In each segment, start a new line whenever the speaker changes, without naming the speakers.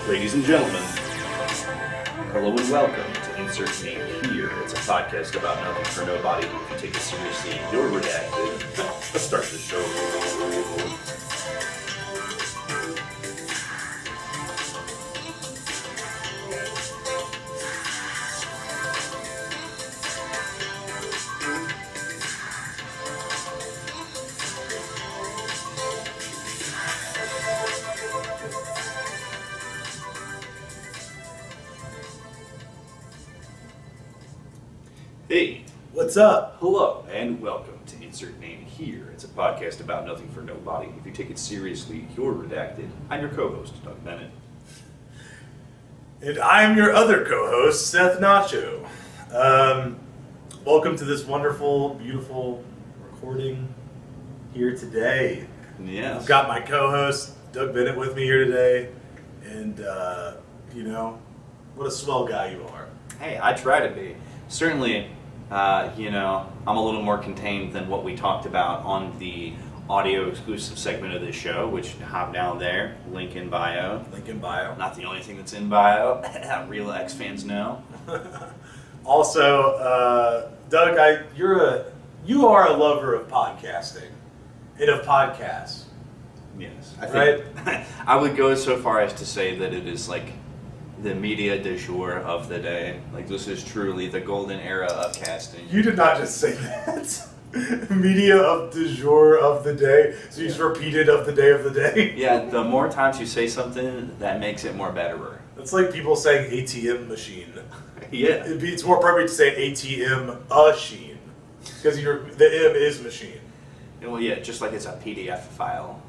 Ladies and gentlemen, hello and welcome to Insert Name Here. It's a podcast about nothing for nobody. If you take it seriously, you're redacted. Let's start the show. Hey,
what's up?
Hello, and welcome to Insert Name Here. It's a podcast about nothing for nobody. If you take it seriously, you're redacted. I'm your co-host, Doug Bennett.
And I'm your other co-host, Seth Nacho. Welcome to this wonderful, beautiful recording here today.
Yes.
I've got my co-host, Doug Bennett, with me here today. And, what a swell guy you are.
Hey, I try to be. Certainly, I'm a little more contained than what we talked about on the audio exclusive segment of this show, which hop down there, link in bio.
Link in bio.
Not the only thing that's in bio. Real X fans know.
Also, Doug, you are a lover of podcasting and of podcasts.
Yes, I think I would go so far as to say that it is like the media du jour of the day. Like, this is truly the golden era of casting.
You did not just say that. Media of du jour of the day. So you just repeated of the day.
Yeah, the more times you say something, that makes it more betterer.
It's like people saying ATM machine.
Yeah.
It's more appropriate to say ATM machine. Because the M is machine.
Well, yeah, just like it's a PDF file.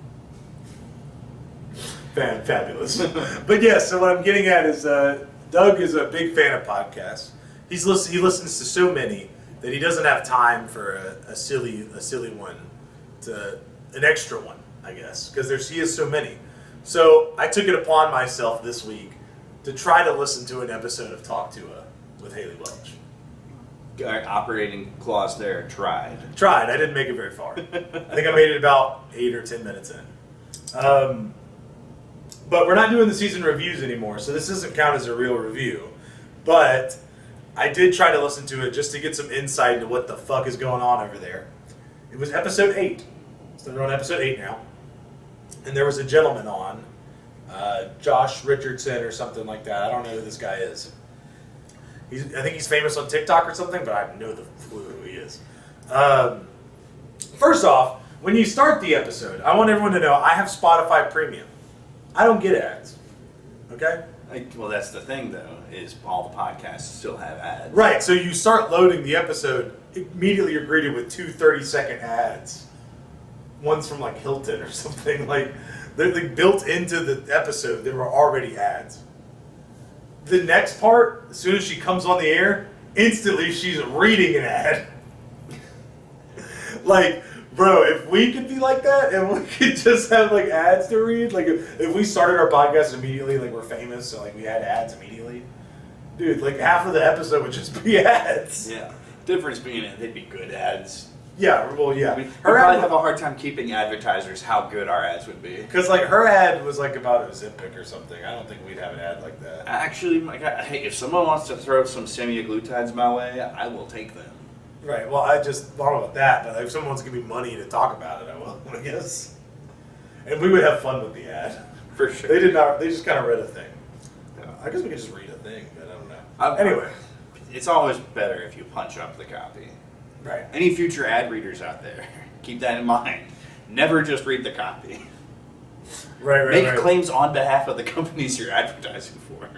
Fabulous. But yeah, so what I'm getting at is Doug is a big fan of podcasts. He listens to so many that he doesn't have time for a silly one, an extra one, I guess, because he has so many. So I took it upon myself this week to try to listen to an episode of Talk to Her with Haley Welch.
Operating clause there, tried.
I didn't make it very far. I think I made it about 8 or 10 minutes in. But we're not doing the season reviews anymore, so this doesn't count as a real review. But I did try to listen to it just to get some insight into what the fuck is going on over there. It was episode 8. So they're on episode 8 now. And there was a gentleman on, Josh Richardson or something like that. I don't know who this guy is. I think he's famous on TikTok or something, but I have no clue who he is. First off, when you start the episode, I want everyone to know I have Spotify Premium. I don't get ads, okay?
Well, that's the thing, though, is all the podcasts still have ads.
Right, so you start loading the episode, immediately you're greeted with 2 30-second ads. One's from, like, Hilton or something. They're built into the episode, there were already ads. The next part, as soon as she comes on the air, instantly she's reading an ad. Bro, if we could be like that and we could just have ads to read, if we started our podcast immediately, we're famous, so we had ads immediately, dude, half of the episode would just be ads.
Yeah. Difference being they'd be good ads.
Yeah, well, yeah.
We'd probably have a hard time keeping advertisers how good our ads would be.
Because her ad was about a Ozempic or something. I don't think we'd have an ad like that.
Actually, hey, if someone wants to throw some semaglutides my way, I will take them.
Right, well, I don't know about that, but if someone wants to give me money to talk about it, I will, I guess. And we would have fun with the ad.
For sure.
They just kind of read a thing. I guess we could just read a thing, but I don't know. Anyway.
It's always better if you punch up the copy.
Right.
Any future ad readers out there, keep that in mind. Never just read the copy.
Right.
Make claims on behalf of the companies you're advertising for.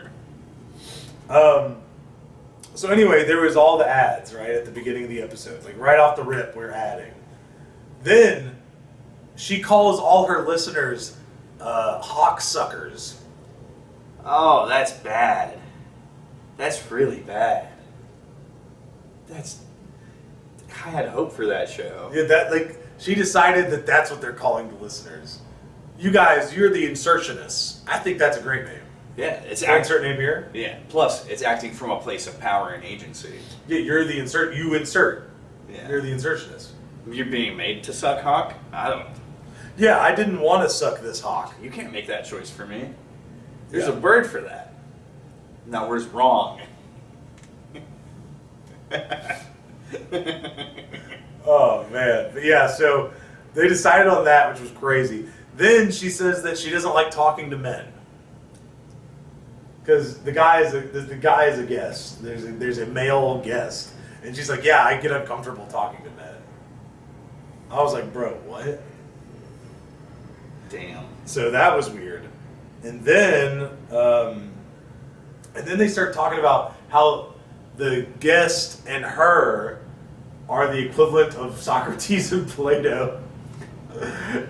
So anyway, there was all the ads, right, at the beginning of the episode. Right off the rip, we're adding. Then, she calls all her listeners hawk suckers.
Oh, that's bad. That's really bad. I had hope for that show.
Yeah, she decided that that's what they're calling the listeners. You guys, you're the insertionists. I think that's a great name.
Yeah, it's
insert name here.
Yeah, plus it's acting from a place of power and agency.
Yeah, you're the insert. You insert.
Yeah.
You're the insertionist.
You're being made to suck hawk? I don't.
Yeah, I didn't want to suck this hawk.
You can't make that choice for me. There's a word for that. And that word's wrong.
Oh man, but yeah. So they decided on that, which was crazy. Then she says that she doesn't like talking to men because the guy is a guest. There's a male guest, and she's like, yeah, I get uncomfortable talking to men. I was like, bro, what?
Damn.
So that was weird. And then they start talking about how the guest and her are the equivalent of Socrates and Plato.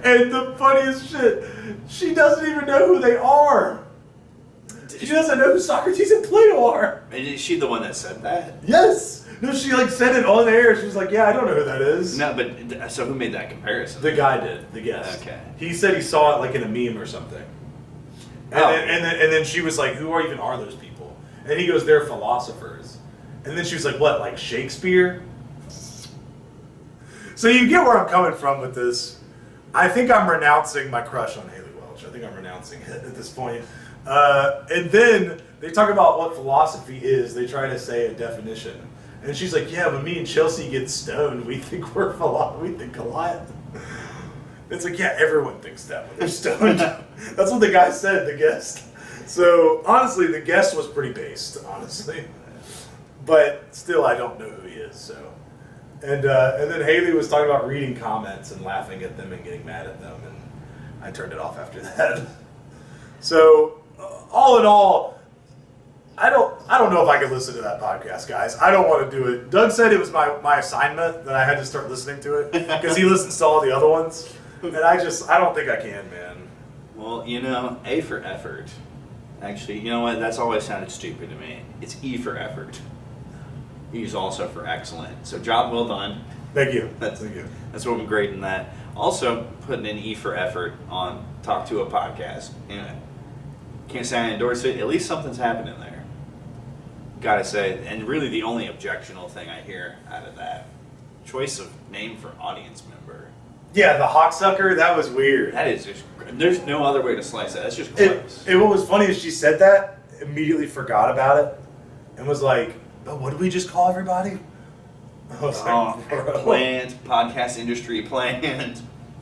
And the funniest shit, she doesn't even know who they are. She doesn't know who Socrates and Plato are.
And is she the one that said that?
Yes. No, she like said it on air. She was like, yeah, I don't know who that is.
No, but so who made that comparison?
The guy did, the guest.
Okay.
He said he saw it like in a meme or something. And then she was like, who even are those people? And he goes, they're philosophers. And then she was like, what, like Shakespeare? So you get where I'm coming from with this. I think I'm renouncing my crush on Haley Welch. I think I'm renouncing it at this point. And then they talk about what philosophy is. They try to say a definition. And she's like, yeah, when me and Chelsea get stoned, we think we think a lot. It's like, yeah, everyone thinks that when they're stoned. That's what the guy said, the guest. So, honestly, the guest was pretty based, honestly. But still, I don't know who he is, so. And then Haley was talking about reading comments and laughing at them and getting mad at them, and I turned it off after that. So, all in all, I don't know if I could listen to that podcast, guys. I don't want to do it. Doug said it was my assignment that I had to start listening to it because he listens to all the other ones, and I don't think I can, man.
Well, A for effort. Actually, you know what? That's always sounded stupid to me. It's E for effort. E is also for excellent. So job well done.
Thank you.
Thank you. That's what I'm grading that. Also, putting an E for effort on Talk to a Podcast. Can't say I endorse it. At least something's happening there. Gotta say, and really the only objectionable thing I hear out of that, choice of name for audience member.
Yeah, the Hawksucker, that was weird.
That is just, there's no other way to slice it. That's just gross.
What was funny is she said that, immediately forgot about it, and was like, but what did we just call everybody? I was like, bro.
Plant, podcast industry plant.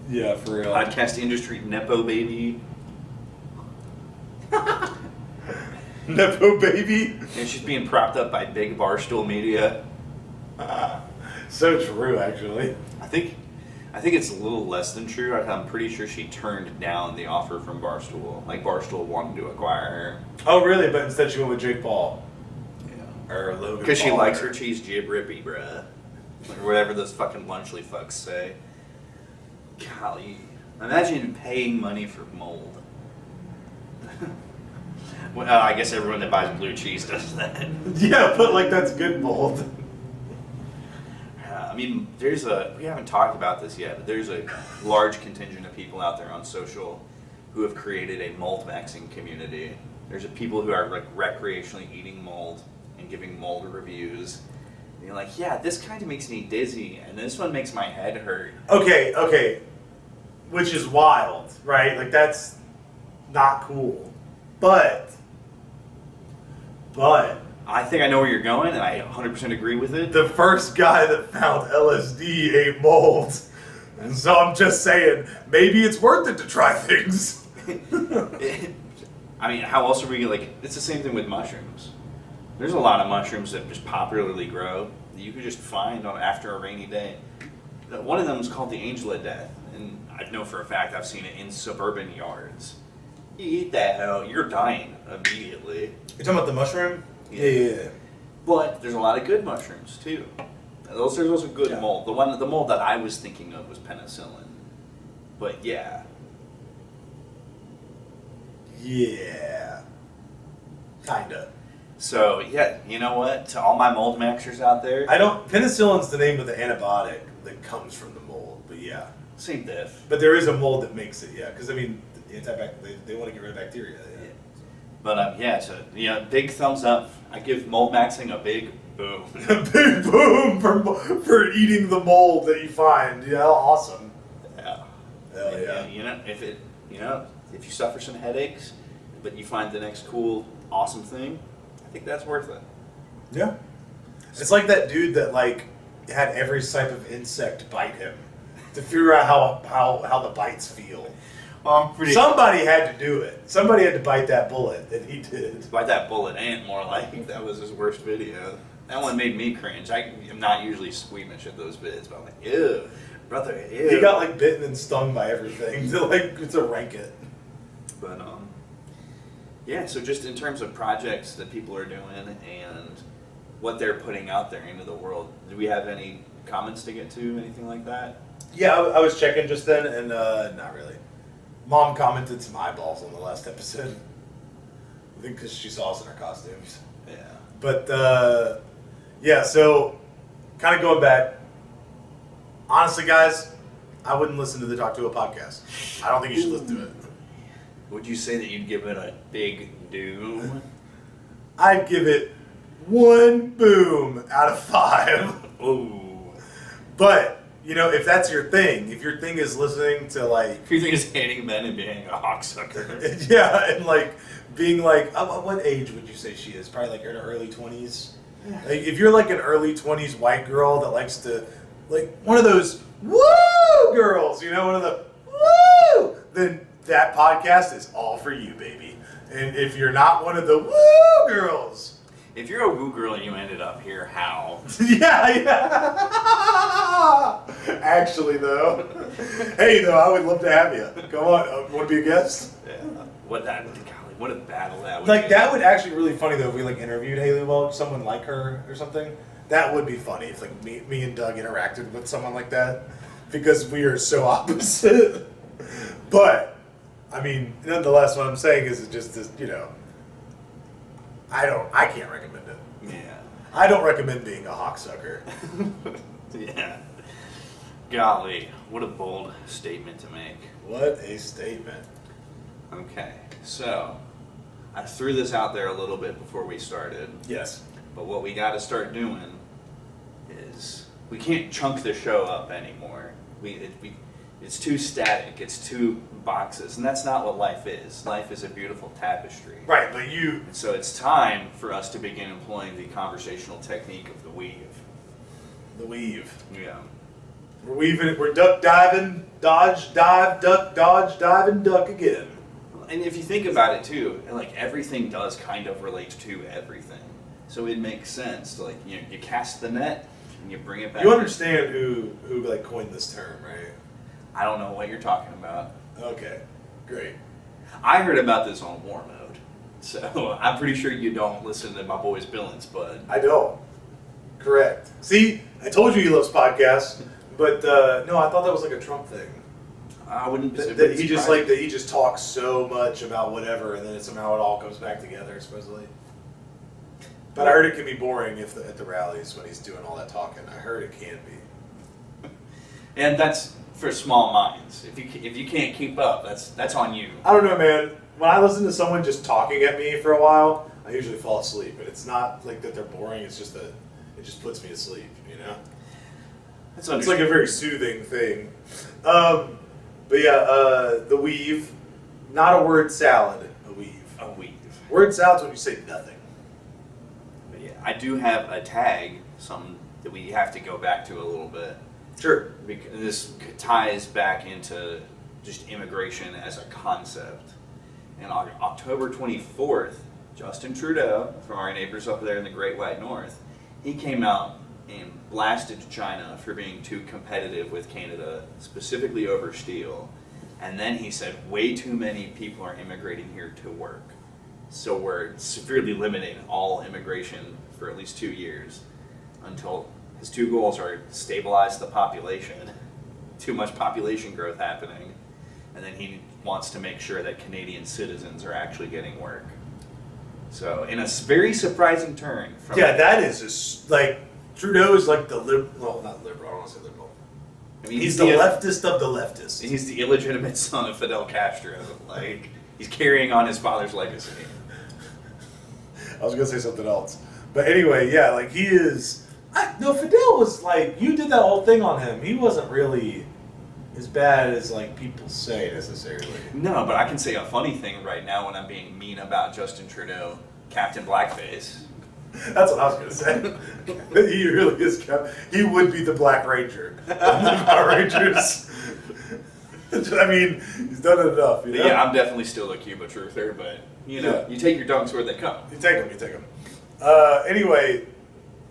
Yeah, for real.
Podcast industry Nepo baby.
Nepo baby.
And she's being propped up by big Barstool media.
So true, actually.
I think it's a little less than true. I'm pretty sure she turned down the offer from Barstool. Like Barstool wanted to acquire her.
Oh, really? But instead she went with Jake Paul.
Yeah.
Or Logan
Because she
Paul,
likes her cheese jib rippy, bruh. Or whatever those fucking lunchly fucks say. Golly. Imagine paying money for mold. Well, I guess everyone that buys blue cheese does that.
Yeah, but like that's good mold.
I mean, we haven't talked about this yet, but there's a large contingent of people out there on social who have created a mold maxing community. There's people who are like recreationally eating mold and giving mold reviews. And you're like, yeah, this kind of makes me dizzy, and this one makes my head hurt.
Okay. Which is wild, right? Like that's not cool. But
I think I know where you're going, and I 100% agree with it.
the first guy that found LSD ate mold. And so I'm just saying, maybe it's worth it to try things.
I mean, how else are we like? It's the same thing with mushrooms. There's a lot of mushrooms that just popularly grow that you could just find after a rainy day. One of them is called the angel of death, and I know for a fact I've seen it in suburban yards. You eat that hell, you're dying immediately.
You're talking about the mushroom? Yeah.
But there's a lot of good mushrooms too. There's also good mold. The mold that I was thinking of was penicillin. But yeah.
Yeah. Kinda.
So yeah, you know what? To all my mold maxers out there,
Penicillin's the name of the antibiotic that comes from the mold, but yeah.
same diff.
But there is a mold that makes it, yeah. Because I mean, they want to get rid of bacteria. Yeah.
But so big thumbs up. I give mold maxing a big boom.
A big boom for eating the mold that you find. Yeah, awesome.
Yeah.
Hell yeah.
If you suffer some headaches, but you find the next cool, awesome thing, I think that's worth it.
Yeah. It's like that dude that like had every type of insect bite him to figure out how the bites feel.
Well,
Somebody had to do it. Somebody had to bite that bullet, and he did.
Bite that bullet ant more like that was his worst video. That one made me cringe. I am not usually squeamish at those vids, but I'm like, ew, brother, ew.
He got like bitten and stung by everything to rank it.
But yeah. So just in terms of projects that people are doing and what they're putting out there into the world, do we have any comments to get to? Anything like that?
Yeah, I was checking just then, and not really. Mom commented some eyeballs on the last episode. I think because she saw us in our costumes.
Yeah.
But yeah, so kind of going back. Honestly, guys, I wouldn't listen to the Talk to a podcast. I don't think you should listen to it.
Would you say that you'd give it a big doom?
I'd give it 1 boom out of 5.
Ooh.
But, you know, if that's your thing, if your thing is listening to like...
If your thing is hating men and being a cocksucker.
Yeah, and like being like... what age would you say she is? Probably like in her early 20s? Like, if you're like an early 20s white girl that likes to... Like, one of those woo girls, you know, one of the woo! Then that podcast is all for you, baby. And if you're not one of the woo girls...
If you're a woo girl and you ended up here, how?
Yeah. Actually, though. Hey, though, I would love to have you. Come on, want to be a guest?
Yeah. What a battle that would
Like,
be.
that would actually be really funny, though, if we, like, interviewed Haley Welch, someone like her or something. That would be funny if, like, me and Doug interacted with someone like that. Because we are so opposite. But, I mean, nonetheless, what I'm saying is just, you know, I can't recommend it.
Yeah.
I don't recommend being a hawksucker.
Yeah. Golly, what a bold statement to make.
What a statement.
Okay, so I threw this out there a little bit before we started,
Yes.
but what we got to start doing is we can't chunk the show up anymore. It's too static. It's too boxes, and that's not what life is. Life is a beautiful tapestry.
Right, but you...
And so it's time for us to begin employing the conversational technique of the weave.
The weave.
Yeah.
We're weaving, we're duck diving, dodge, dive, duck, dodge, dive, and duck again.
And if you think about it too, like everything does kind of relate to everything. So it makes sense to like, you know, you cast the net and you bring it back.
You understand who like coined this term, right?
I don't know what you're talking about.
Okay, great.
I heard about this on War Mode. So I'm pretty sure you don't listen to my boy's Billings, bud.
I don't. Correct. See, I told you he loves podcasts, but no, I thought that was like a Trump thing.
I wouldn't.
That he just like that he just talks so much about whatever, and then somehow it all comes back together, supposedly. But I heard it can be boring at the rallies when he's doing all that talking. I heard it can be.
And that's for small minds. If you can't keep up, that's on you.
I don't know, man. When I listen to someone just talking at me for a while, I usually fall asleep. But it's not like that they're boring. It's just that it just puts me to sleep. You know. It's like a very soothing thing. But yeah, the weave, not a word salad, a weave.
A weave.
Word salad's when you say nothing.
But yeah, I do have a tag, something that we have to go back to a little bit.
Sure.
Because this ties back into just immigration as a concept. And on October 24th, Justin Trudeau, from our neighbors up there in the Great White North, he came out and blasted China for being too competitive with Canada, specifically over steel. And then he said way too many people are immigrating here to work. So we're severely limiting all immigration for at least 2 years until his two goals are stabilize the population, too much population growth happening, and then he wants to make sure that Canadian citizens are actually getting work. So in a very surprising turn from...
Yeah, that is just like... Trudeau is like the liberal, well, not liberal, I don't want to say liberal.
I mean,
he's the leftist of the leftists.
He's the illegitimate son of Fidel Castro. Like, he's carrying on his father's legacy.
I was going to say something else. But anyway, yeah, like he is... No, Fidel was like, you did that whole thing on him. He wasn't really... as bad as like people say necessarily.
No, but I can say a funny thing right now when I'm being mean about Justin Trudeau, Captain Blackface.
That's what I was gonna say. He really is. He would be the Black Ranger. The Power Rangers. I mean, he's done it enough. You know?
Yeah, I'm definitely still a Cuba truther, but you know, you take your dunks where they come.
You take them. Anyway,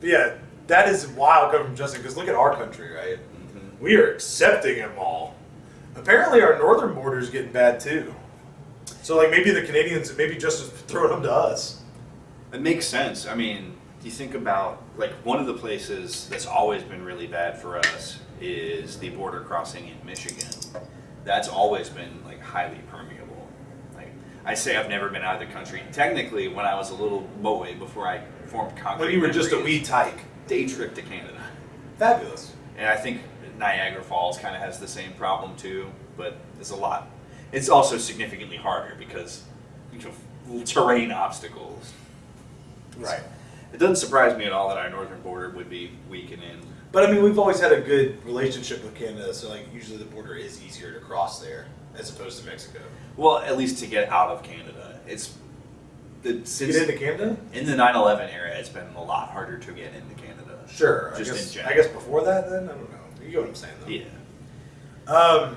yeah, that is wild coming from Justin, because look at our country, right? Mm-hmm. We are accepting them all. Apparently, our northern border is getting bad too. So, like, maybe the Canadians, maybe Justin's throwing them to us.
It makes sense. I mean, you think about, like, one of the places that's always been really bad for us is the border crossing in Michigan. That's always been, like, highly permeable. Like, I say I've never been out of the country. Technically, when I was a little boy, before I formed concrete
When you were just a wee tyke.
Day trip to Canada.
Fabulous.
And I think Niagara Falls kind of has the same problem, too, but it's a lot. It's also significantly harder because terrain obstacles.
Right.
It doesn't surprise me at all that our northern border would be weakening.
But I mean, we've always had a good relationship with Canada, so like usually the border is easier to cross there as opposed to Mexico.
Well, at least to get out of Canada. Since
Get into Canada?
In the 9/11 era, it's been a lot harder to get into Canada.
Sure.
Just in general.
I guess before that, then? I don't know. You get what I'm saying, though.
Yeah.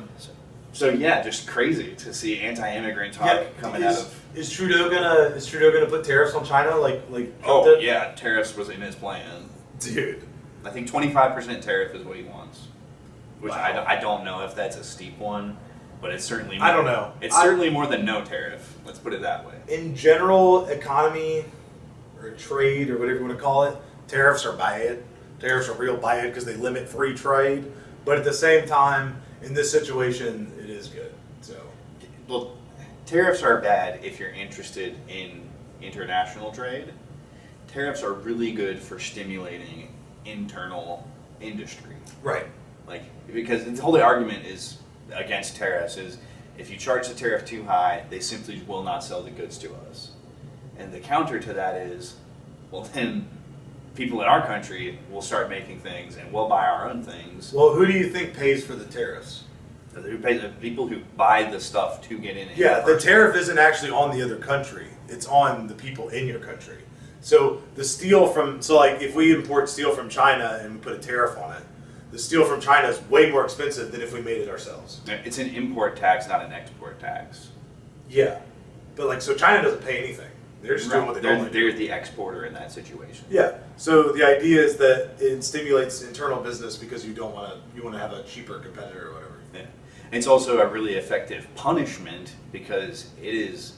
So yeah, just crazy to see anti-immigrant talk coming out of.
Is Trudeau gonna put tariffs on China like?
Oh yeah, tariffs was in his plan.
Dude.
I think 25% tariff is what he wants, which
Wow.
I don't know if that's a steep one, but it's certainly.
I don't know.
It's certainly more than no tariff. Let's put it that way.
In general, economy or trade or whatever you want to call it, tariffs are bad. Tariffs are real bad because they limit free trade. But at the same time, in this situation, it is good. So,
well, tariffs are bad if you're interested in international trade. Tariffs are really good for stimulating internal industry.
right.
Like, because the whole argument is against tariffs is if you charge the tariff too high, they simply will not sell the goods to us. And the counter to that is, well, then people in our country will start making things and we'll buy our own things.
Well, who do you think pays for the tariffs?
The people who buy the stuff to get in.
Yeah, the tariff isn't actually on the other country. It's on the people in your country. So the steel like if we import steel from China and we put a tariff on it, the steel from China is way more expensive than if we made it ourselves.
It's an import tax, not an export tax.
Yeah. But like, so China doesn't pay anything. They're just doing what they normally do.
They're the exporter in that situation.
Yeah. So the idea is that it stimulates internal business because you want to have a cheaper competitor or whatever.
Yeah. It's also a really effective punishment because it is,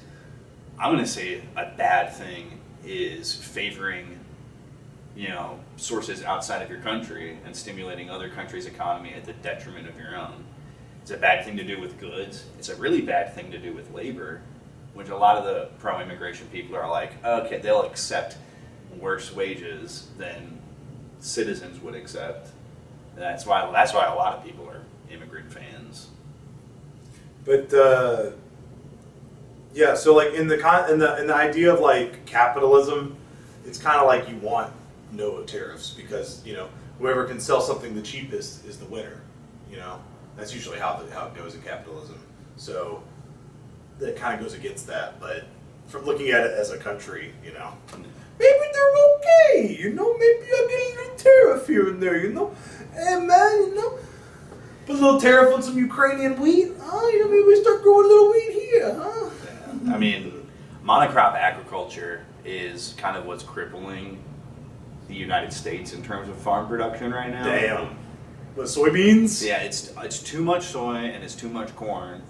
I'm going to say a bad thing is favoring, sources outside of your country and stimulating other countries' economy at the detriment of your own. It's a bad thing to do with goods. It's a really bad thing to do with labor, which a lot of the pro-immigration people are like, okay, they'll accept worse wages than citizens would accept. And that's why a lot of people are immigrant fans.
But yeah, so like in the idea of like capitalism, it's kind of like you want no tariffs because whoever can sell something the cheapest is the winner. That's usually how it goes in capitalism. So that kind of goes against that. But from looking at it as a country, maybe they're okay. Maybe I get a little tariff here and there. Hey man, put a little tariff on some Ukrainian wheat. Maybe we start growing a little wheat here, huh?
Yeah. I mean, monocrop agriculture is kind of what's crippling the United States in terms of farm production right now.
Damn. What, soybeans?
Yeah, it's too much soy and it's too much corn.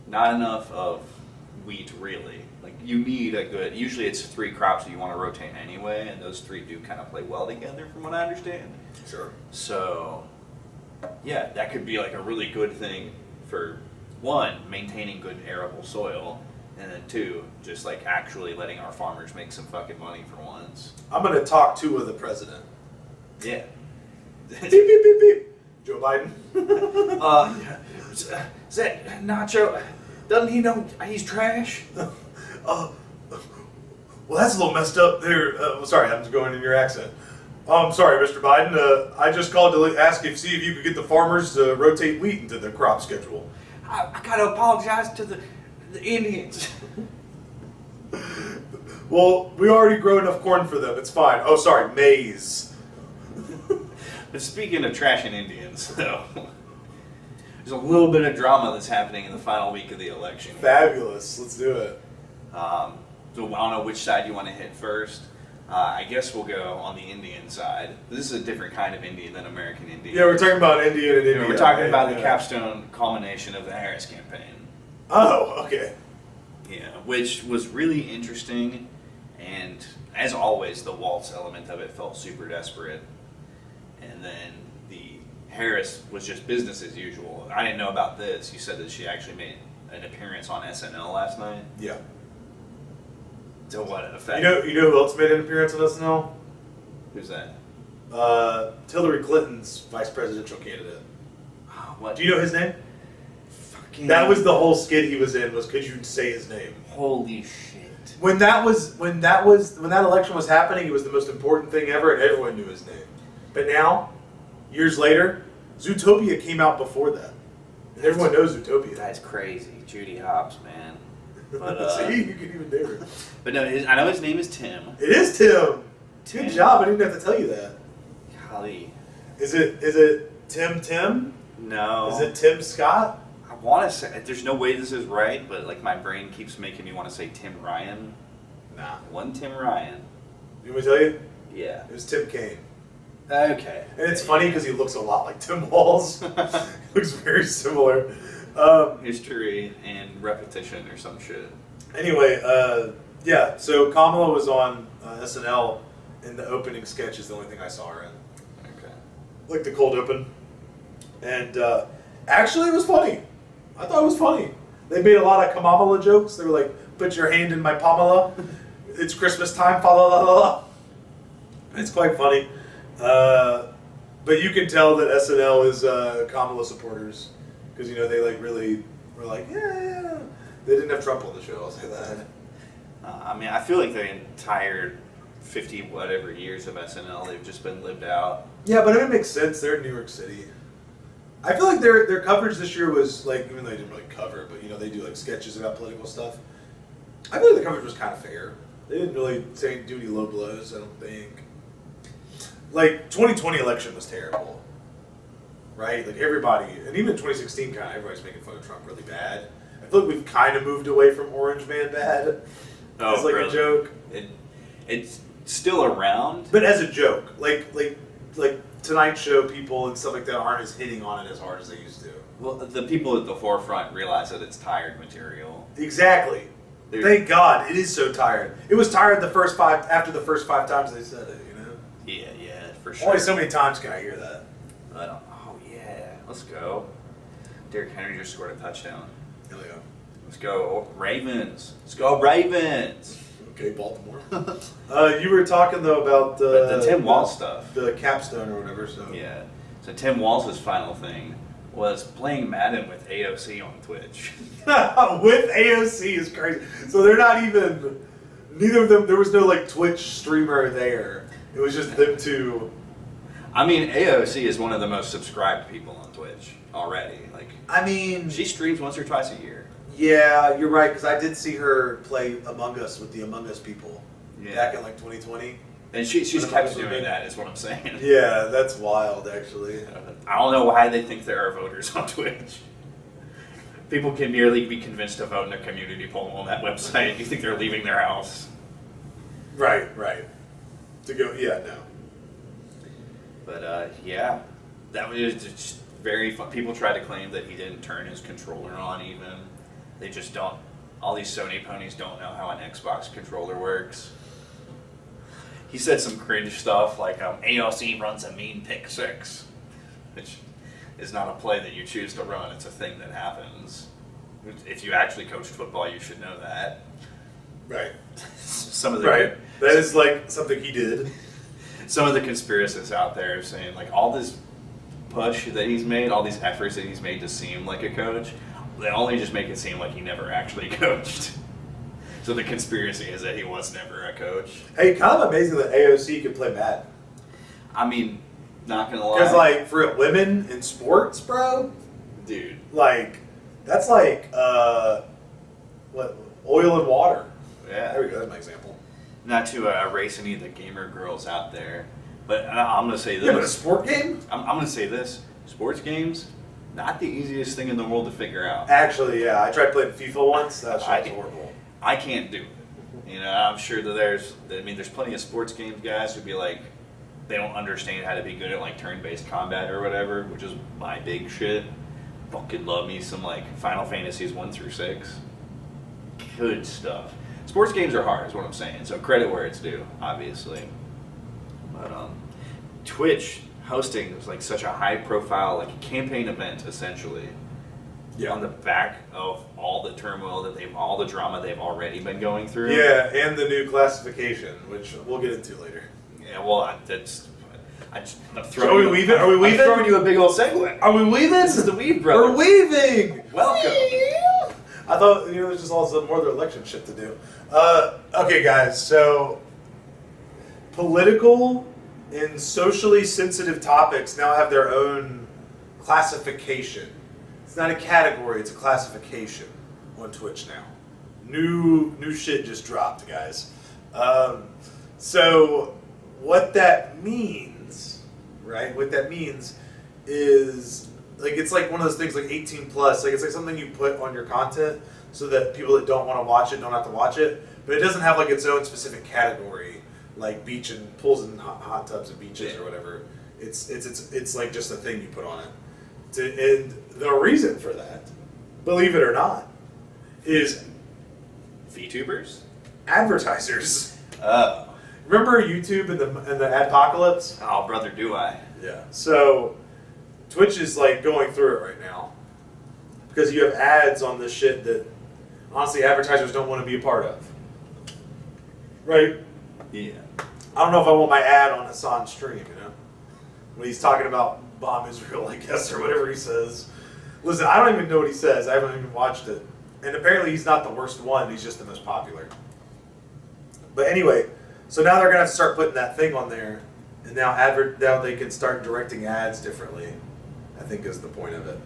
Not enough of wheat, really. Like, you need usually it's 3 crops that you want to rotate anyway, and those 3 do kind of play well together from what I understand.
Sure.
So, yeah, that could be like a really good thing for, 1, maintaining good arable soil, and then 2, just like actually letting our farmers make some fucking money for once.
I'm going to talk to the president.
Yeah.
Beep, beep, beep, beep. Joe Biden.
Is that Nacho? Doesn't he know he's trash?
Well, that's a little messed up there. Sorry, I'm just going in your accent. Sorry, Mr. Biden. I just called to ask see if you could get the farmers to rotate wheat into the crop schedule.
I gotta apologize to the Indians.
Well, we already grow enough corn for them. It's fine. Oh, sorry, maize.
But speaking of trashing Indians, though, there's a little bit of drama that's happening in the final week of the election.
Fabulous. Let's do it.
So I don't know which side you want to hit first. I guess we'll go on the Indian side. This is a different kind of Indian than American Indian.
Yeah, we're talking about Indian and India.
We're talking about
right?
the capstone culmination of the Harris campaign.
Oh, okay.
Yeah, which was really interesting, and as always, the waltz element of it felt super desperate. And then the Harris was just business as usual. I didn't know about this. You said that she actually made an appearance on SNL last night.
Yeah.
To what effect?
You know who else made an appearance on SNL?
Who's that?
Hillary Clinton's vice presidential candidate.
What?
Do you know his name?
Fucking
That was the whole skit he was in. Was could you say his name?
holy shit.
When that election was happening, it was the most important thing ever, and everyone knew his name. But now, years later, Zootopia came out before that, and everyone knows Zootopia.
That's crazy. Judy Hopps, man. But
See, you can even name her.
but no, I know his name is Tim.
It is Tim.
Tim.
Good job. I didn't have to tell you that.
Golly.
Is it Tim?
No.
Is it Tim Scott?
I want to say, there's no way this is right, but like my brain keeps making me want to say Tim Ryan.
Nah.
One Tim Ryan.
You want me to tell you?
Yeah.
It was Tim Kaine.
Okay.
And it's funny because he looks a lot like Tim Walz. He looks very similar.
History and repetition or some shit.
Anyway, yeah, so Kamala was on SNL, and the opening sketch is the only thing I saw her in.
Okay.
Like the cold open. And actually, it was funny. I thought it was funny. They made a lot of Kamala jokes. They were like, put your hand in my Pamela. It's Christmas time, fa la la la la. It's quite funny. But you can tell that SNL is Kamala supporters. Because, you know, they like really were like, yeah. They didn't have Trump on the show, I'll say that.
I mean, I feel like the entire 50 whatever years of SNL, they've just been lived out.
Yeah, but it makes sense. They're in New York City. I feel like their coverage this year was like, even though they didn't really cover, but you know, they do like sketches about political stuff. I feel like the coverage was kind of fair. They didn't really do any low blows, I don't think. Like, 2020 election was terrible. Right? Like everybody, and even 2016 kind of, everybody's making fun of Trump really bad. I feel like we've kind of moved away from Orange Man bad.
Oh,
as like
really?
a joke.
It's still around.
But as a joke. Like Tonight Show people and stuff like that aren't as hitting on it as hard as they used to.
Well, the people at the forefront realize that it's tired material.
Exactly. Thank God. It is so tired. It was tired after the first five times they said it, you know?
Yeah, for sure.
Only so many times can I hear that.
I don't. Oh yeah, let's go. Derrick Henry just scored a touchdown.
Hell yeah.
Let's go Ravens. Let's go Ravens.
Okay, Baltimore. You were talking though about
the Tim Walz stuff.
The capstone or whatever. So
Yeah. So Tim Walz's final thing was playing Madden with AOC on Twitch.
with AOC is crazy. So they're not even. Neither of them. There was no like Twitch streamer there. It was just them two.
I mean, AOC is one of the most subscribed people on Twitch already. Like,
I mean,
she streams once or twice a year.
Yeah, you're right, because I did see her play Among Us with the Among Us people back in like 2020.
And she's kept doing that, is what I'm saying.
Yeah, that's wild, actually.
I don't know why they think there are voters on Twitch. People can nearly be convinced to vote in a community poll on that website. You think they're leaving their house?
Right. To go, yeah, no.
But yeah, that was just very fun. People try to claim that he didn't turn his controller on even. They just don't. All these Sony ponies don't know how an Xbox controller works. He said some cringe stuff like AOC runs a mean pick six, which is not a play that you choose to run. It's a thing that happens. If you actually coached football, you should know that.
Right.
Some of the
That is like something he did.
Some of the conspiracists out there are saying like all this push that he's made, all these efforts that he's made to seem like a coach, they only just make it seem like he never actually coached. So the conspiracy is that he was never a coach.
Hey, kind of amazing that AOC could play Madden.
I mean, not gonna lie.
Because, like, for real, women in sports, bro,
dude,
like, that's like, what, oil and water.
yeah.
There we go, that's my example.
Not to erase any of the gamer girls out there, but I'm gonna say this.
Yeah, but a sport game?
I'm gonna say this. Sports games, not the easiest thing in the world to figure out.
Actually, yeah, I tried playing FIFA once. That shit was horrible.
I can't do it. You know, I'm sure that there's plenty of sports games guys who'd be like, they don't understand how to be good at like turn-based combat or whatever, which is my big shit. Fucking love me some like Final Fantasies 1 through 6. Good stuff. Sports games are hard, is what I'm saying. So credit where it's due, obviously. But Twitch hosting was like such a high-profile like campaign event, essentially.
Yeah.
On the back of all the turmoil that all the drama they've already been going through.
Yeah, and the new classification, which we'll get into later.
Yeah, well, I'm
Are we weaving? Are we weaving?
I'm throwing you a big old segue.
Are we weaving?
This is the Weave Brothers.
We're weaving!
Welcome.
I thought, there's just all some more of the election shit to do. Okay, guys, so political and socially sensitive topics now have their own classification. It's not a category, it's a classification on Twitch now. New shit just dropped, guys. So what that means, right? What that means is like it's like one of those things like 18 plus. Like it's like something you put on your content so that people that don't want to watch it don't have to watch it. But it doesn't have like its own specific category, like beach and pools and hot tubs and beaches or whatever. It's like just a thing you put on it. And the reason for that, believe it or not, is
VTubers?
advertisers.
Oh.
Remember YouTube and the adpocalypse?
Oh, brother, do I.
Yeah. So Twitch is like going through it right now because you have ads on this shit that honestly advertisers don't want to be a part of. Right?
Yeah.
I don't know if I want my ad on Hassan's stream, when he's talking about bomb Israel, I guess, or whatever he says. Listen, I don't even know what he says. I haven't even watched it. And apparently he's not the worst one. He's just the most popular. But anyway, so now they're going to have to start putting that thing on there. And now they can start directing ads differently, I think is the point of it.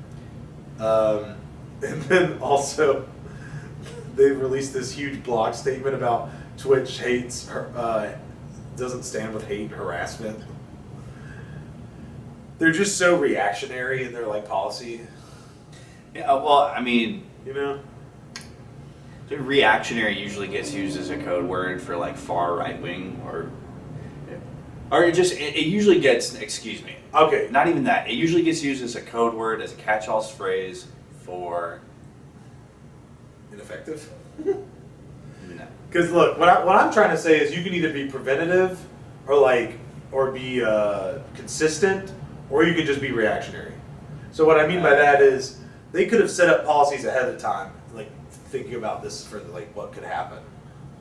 And then also, they released this huge blog statement about Twitch doesn't stand with hate harassment. They're just so reactionary in their like policy.
Yeah, well, I mean, reactionary usually gets used as a code word for like far right wing or it usually gets, excuse me.
Okay.
Not even that. It usually gets used as a code word, as a catch-all phrase for
ineffective.
No.
Because look, what I'm trying to say is you can either be preventative or be consistent, or you could just be reactionary. So what I mean by that is they could have set up policies ahead of time, like thinking about this for like what could happen,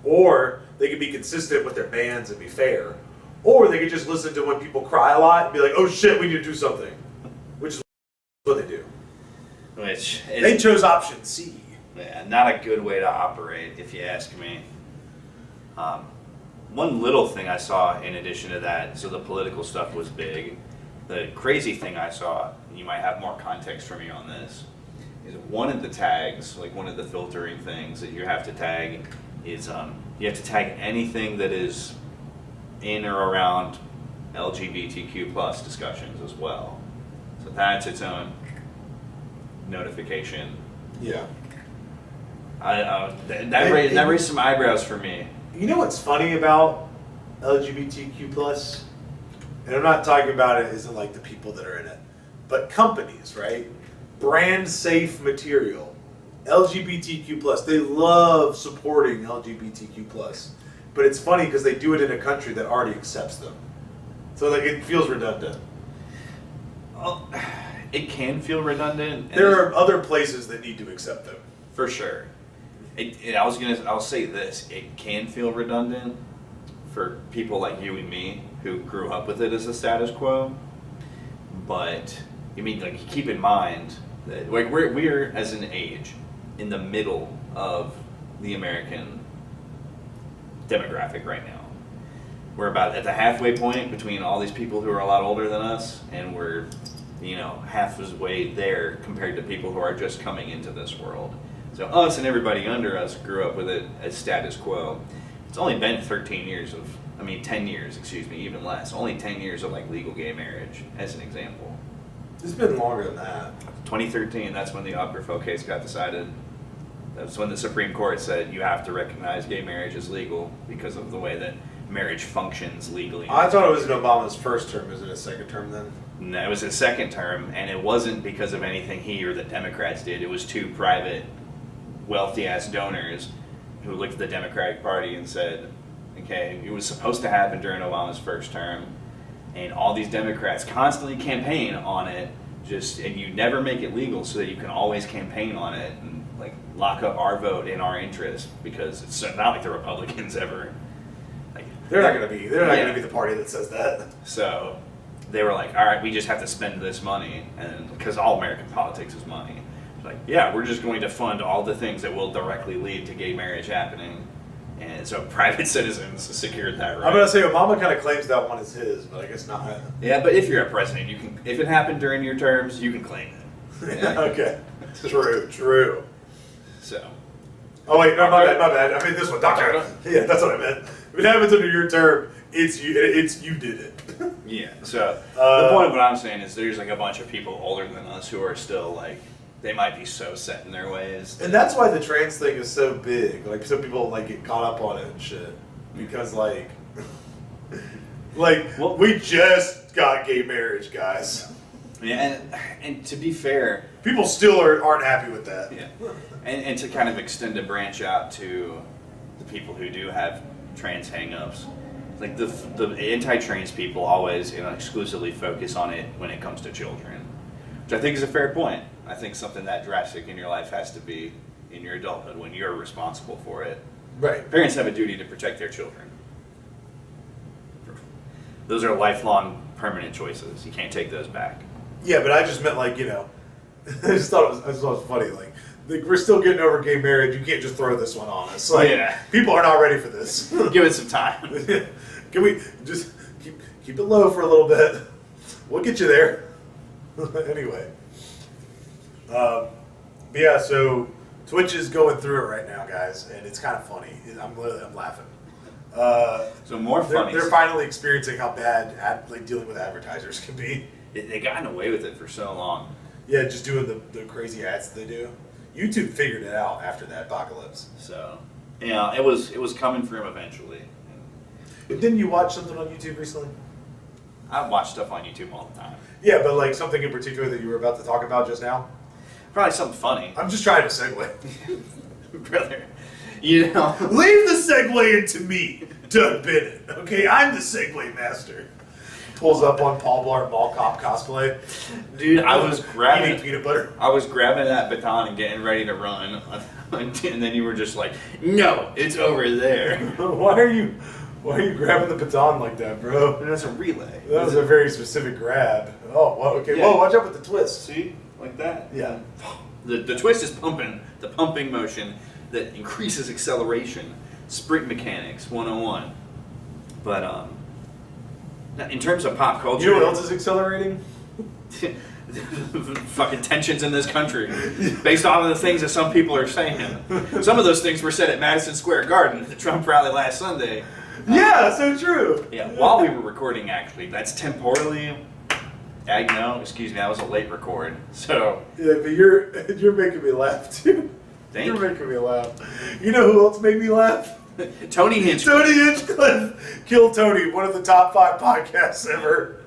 or they could be consistent with their bans and be fair, or they could just listen to when people cry a lot and be like, "Oh shit, we need to do something," which is what they do.
Which
they chose option C.
Yeah, not a good way to operate, if you ask me. One little thing I saw in addition to that, so the political stuff was big. The crazy thing I saw, and you might have more context for me on this, is one of the tags, like one of the filtering things that you have to tag is you have to tag anything that is in or around LGBTQ plus discussions as well. So that's its own notification.
Yeah.
That raised some eyebrows for me.
You know what's funny about LGBTQ plus? And I'm not talking about it as in like the people that are in it, but companies, right? Brand safe material, LGBTQ plus. They love supporting LGBTQ plus, but it's funny because they do it in a country that already accepts them. So like it feels redundant.
Well, it can feel redundant.
There are other places that need to accept them.
For sure. I'll say this, it can feel redundant for people like you and me who grew up with it as a status quo. But keep in mind that like we're as an age in the middle of the American demographic right now. we're about at the halfway point between all these people who are a lot older than us, and we're, half the way there compared to people who are just coming into this world. So us and everybody under us grew up with it as status quo. It's only been 10 years, even less. Only 10 years of like legal gay marriage, as an example.
It's been longer than that.
2013, that's when the Oberfeld case got decided. That's when the Supreme Court said you have to recognize gay marriage as legal because of the way that marriage functions legally.
I thought it was in Obama's first term. Is it his second term then?
No, it was his second term, and it wasn't because of anything he or the Democrats did. It was two private, wealthy-ass donors who looked at the Democratic Party and said, okay, it was supposed to happen during Obama's first term, and all these Democrats constantly campaign on it, and you never make it legal so that you can always campaign on it and like lock up our vote in our interest, because it's not like the Republicans ever.
They're not going to be the party that says that.
So they were like, all right, we just have to spend this money, and because all American politics is money. Like, yeah, we're just going to fund all the things that will directly lead to gay marriage happening. And so private citizens secured that right.
I'm going to say Obama kind of claims that one is his, but I guess not.
Yeah, but if you're a president, you can. If it happened during your terms, you can claim it. Yeah.
Okay. True.
So.
Oh wait, no, my bad. I mean this one, Doctor. Yeah, that's what I meant. If it happens under your term, it's you did it.
Yeah. So the point of what I'm saying is there's like a bunch of people older than us who are still like, they might be so set in their ways.
And that's why the trans thing is so big. Like, some people like get caught up on it and shit. Because we just got gay marriage, guys.
Yeah, and to be fair,
people still aren't happy with that.
Yeah, and to kind of extend a branch out to the people who do have trans hang-ups, like the anti-trans people always exclusively focus on it when it comes to children, which I think is a fair point. I think something that drastic in your life has to be in your adulthood when you're responsible for it.
Right.
Parents have a duty to protect their children. Those are lifelong, permanent choices. You can't take those back.
Yeah, but I just meant I just thought it was funny. Like, we're still getting over gay marriage. You can't just throw this one on us. Like,
yeah.
People are not ready for this.
Give it some time.
Can we just keep it low for a little bit? We'll get you there. Anyway. But yeah, so Twitch is going through it right now, guys, and it's kind of funny. I'm laughing.
So more funny.
They're finally experiencing how bad dealing with advertisers can be.
They gotten away with it for so long.
Yeah, just doing the crazy ads that they do. YouTube figured it out after that apocalypse.
So, it was coming for him eventually.
But didn't you watch something on YouTube recently?
I watch stuff on YouTube all the time.
Yeah, but like something in particular that you were about to talk about just now?
Probably something funny.
I'm just trying to segue.
Brother,
leave the segue into me, Doug Bennett. Okay, I'm the segue master. Pulls up on Paul Blart Mall Cop cosplay.
Dude, I was grabbing
eating peanut butter.
I was grabbing that baton and getting ready to run, and then you were just like, "No, it's over there."
Why are you grabbing the baton like that, bro?
That's a relay.
That was a very specific grab. Oh, well, okay. Yeah. Whoa, watch out with the twist.
See? Like that?
Yeah.
The twist is the pumping motion that increases acceleration. Sprint mechanics 101. But in terms of pop culture,
you know what else is accelerating?
Fucking tensions in this country, based on the things that some people are saying. Some of those things were said at Madison Square Garden at the Trump rally last Sunday.
Yeah, so true.
Yeah, while we were recording, actually, that's temporally. No, excuse me, that was a late record. So
yeah, but you're making me laugh too. You're making me laugh. You know who else made me laugh?
Tony Hinchcliffe.
Tony Hinchcliffe. Kill Tony, one of the top 5 podcasts ever.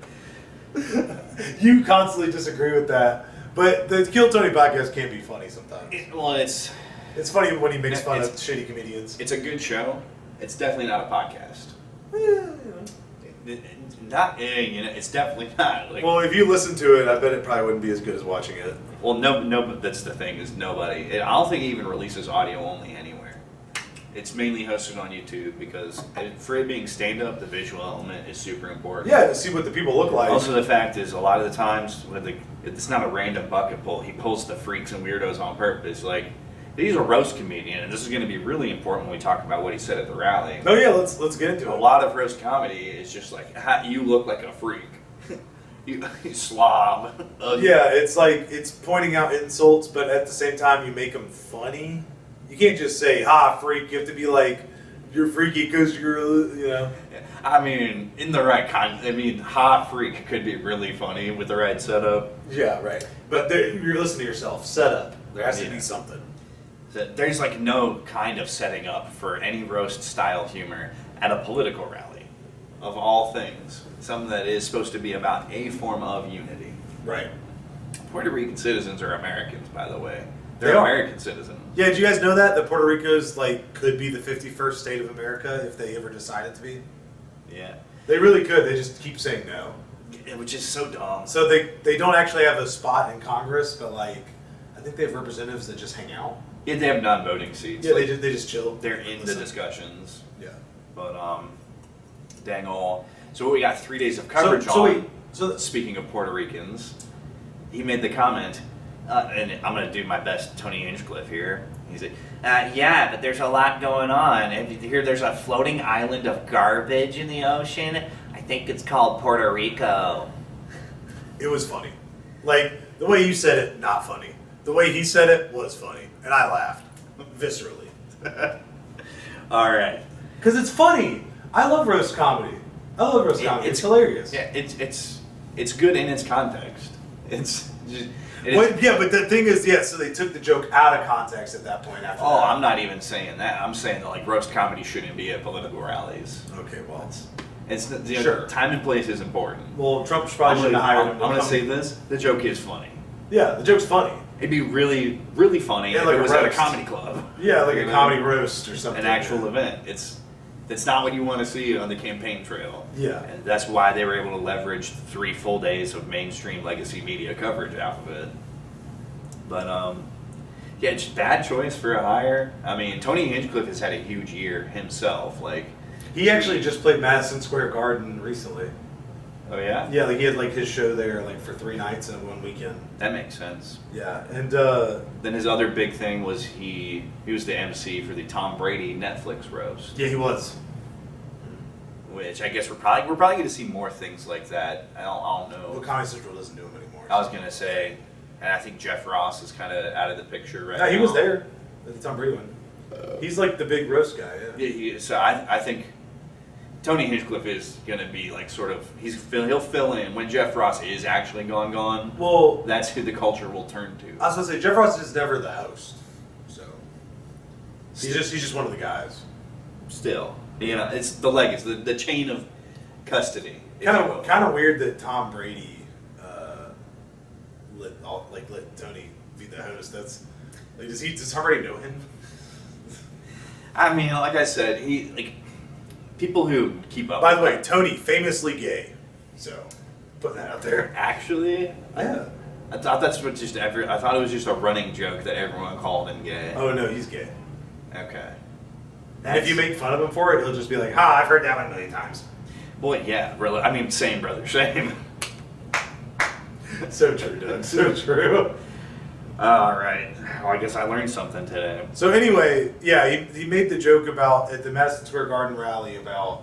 You constantly disagree with that, but the Kill Tony podcast can be funny sometimes.
It's
funny when he makes fun of shitty comedians.
It's a good show. It's definitely not a podcast. It's definitely not.
Well, if you listen to it, I bet it probably wouldn't be as good as watching it.
Well, no, but that's the thing is nobody. I don't think it even releases audio only anywhere. It's mainly hosted on YouTube because for it being stand-up, the visual element is super important.
Yeah, to see what the people look like.
Also, the fact is, a lot of the times, it's not a random bucket pull. He pulls the freaks and weirdos on purpose. Like, He's a roast comedian, and this is going to be really important when we talk about what he said at the rally.
Oh yeah, let's get into
A
it.
lot of roast comedy is just like, you look like a freak. you slob.
Yeah, it's like it's pointing out insults, but at the same time you make them funny. You can't just say freak. You have to be like, you're freaky because you're, you know.
I mean, in the right kind. I mean, freak could be really funny with the right setup.
Yeah, right. But you're listening to yourself. Set up. There has to be something.
There's like no kind of setting up for any roast style humor at a political rally, of all things. Something that is supposed to be about a form of unity.
Right.
Puerto Rican citizens are Americans, by the way.
They
They're
are.
American citizens.
Yeah, did you guys know that Puerto Rico's like could be the 51st state of America if they ever decided to be?
Yeah.
They really could. They just keep saying no.
Which is so dumb.
So they don't actually have a spot in Congress, but like I think they have representatives that just hang out.
Yeah, they have non-voting seats.
Yeah,
like,
they just chill.
they're in the
Listen.
discussions.
Yeah.
But dang all. So we got 3 days of coverage
So
on.
wait. So
Speaking of Puerto Ricans, he made the comment, and I'm going to do my best Tony Hinchcliffe here. He's like, yeah, but there's a lot going on. And you hear there's a floating island of garbage in the ocean? I think it's called Puerto Rico.
it was funny. Like the way you said it, not funny. The way he said it was funny, and I laughed viscerally.
All right.
Because it's funny. I love roast comedy. I love roast comedy. It's hilarious.
Yeah, it's good in its context. It's just...
But the thing is, so they took the joke out of context at that point. After that.
I'm not even saying that. I'm saying that like roast comedy shouldn't be at political rallies.
Okay, well,
It's
sure.
Time and place is important.
well, Trump probably shouldn't have hired him.
I'm going to say this: the joke is funny.
Yeah, the joke's funny.
It'd be really, really funny
Yeah,
if
like
it
a
was at a
roast.
comedy club.
Yeah, like
You
a
know?
comedy roast or something.
An actual event. It's not what you want to see on the campaign trail.
Yeah.
And that's why they were able to leverage 3 full days of mainstream legacy media coverage out of it. But yeah, it's bad choice for a hire. I mean, Tony Hinchcliffe has had a huge year himself. Like,
He actually just played Madison Square Garden recently.
oh yeah,
Yeah, like he had like his show there like for 3 nights in one weekend.
that makes sense.
Yeah, and
Then his other big thing was he was the MC for the Tom Brady Netflix roast,
yeah, he was.
which I guess we're probably going to see more things like that. I don't know.
Well, Comedy Central doesn't do him anymore.
I was gonna say, and I think Jeff Ross is kind of out of the picture right
Yeah,
now.
he was there at the Tom Brady one. He's like the big roast guy. Yeah.
So I think Tony Hinchcliffe is gonna be like sort of he'll fill in when Jeff Ross is actually gone.
Well,
That's who the culture will turn to.
I was gonna say Jeff Ross is never the host, so he's just one of the guys.
Still, it's the legacy, the chain of custody. if
Kind
you will.
of weird that Tom Brady let Tony be the host. That's like, does Tom Brady know him?
I mean, like I said, people who keep up.
By
with
the way, Tony famously gay, so putting that out there.
actually,
Yeah.
I thought that's what I thought it was just a running joke that everyone called him gay.
Oh no, he's gay.
Okay.
And if you make fun of him for it, he'll just be like, "Ha, I've heard that one a million times."
Boy, yeah, really. I mean, same, brother, same.
So true, Doug. So true.
All right. Well, I guess I learned something today.
So anyway, yeah, he made the joke about at the Madison Square Garden rally about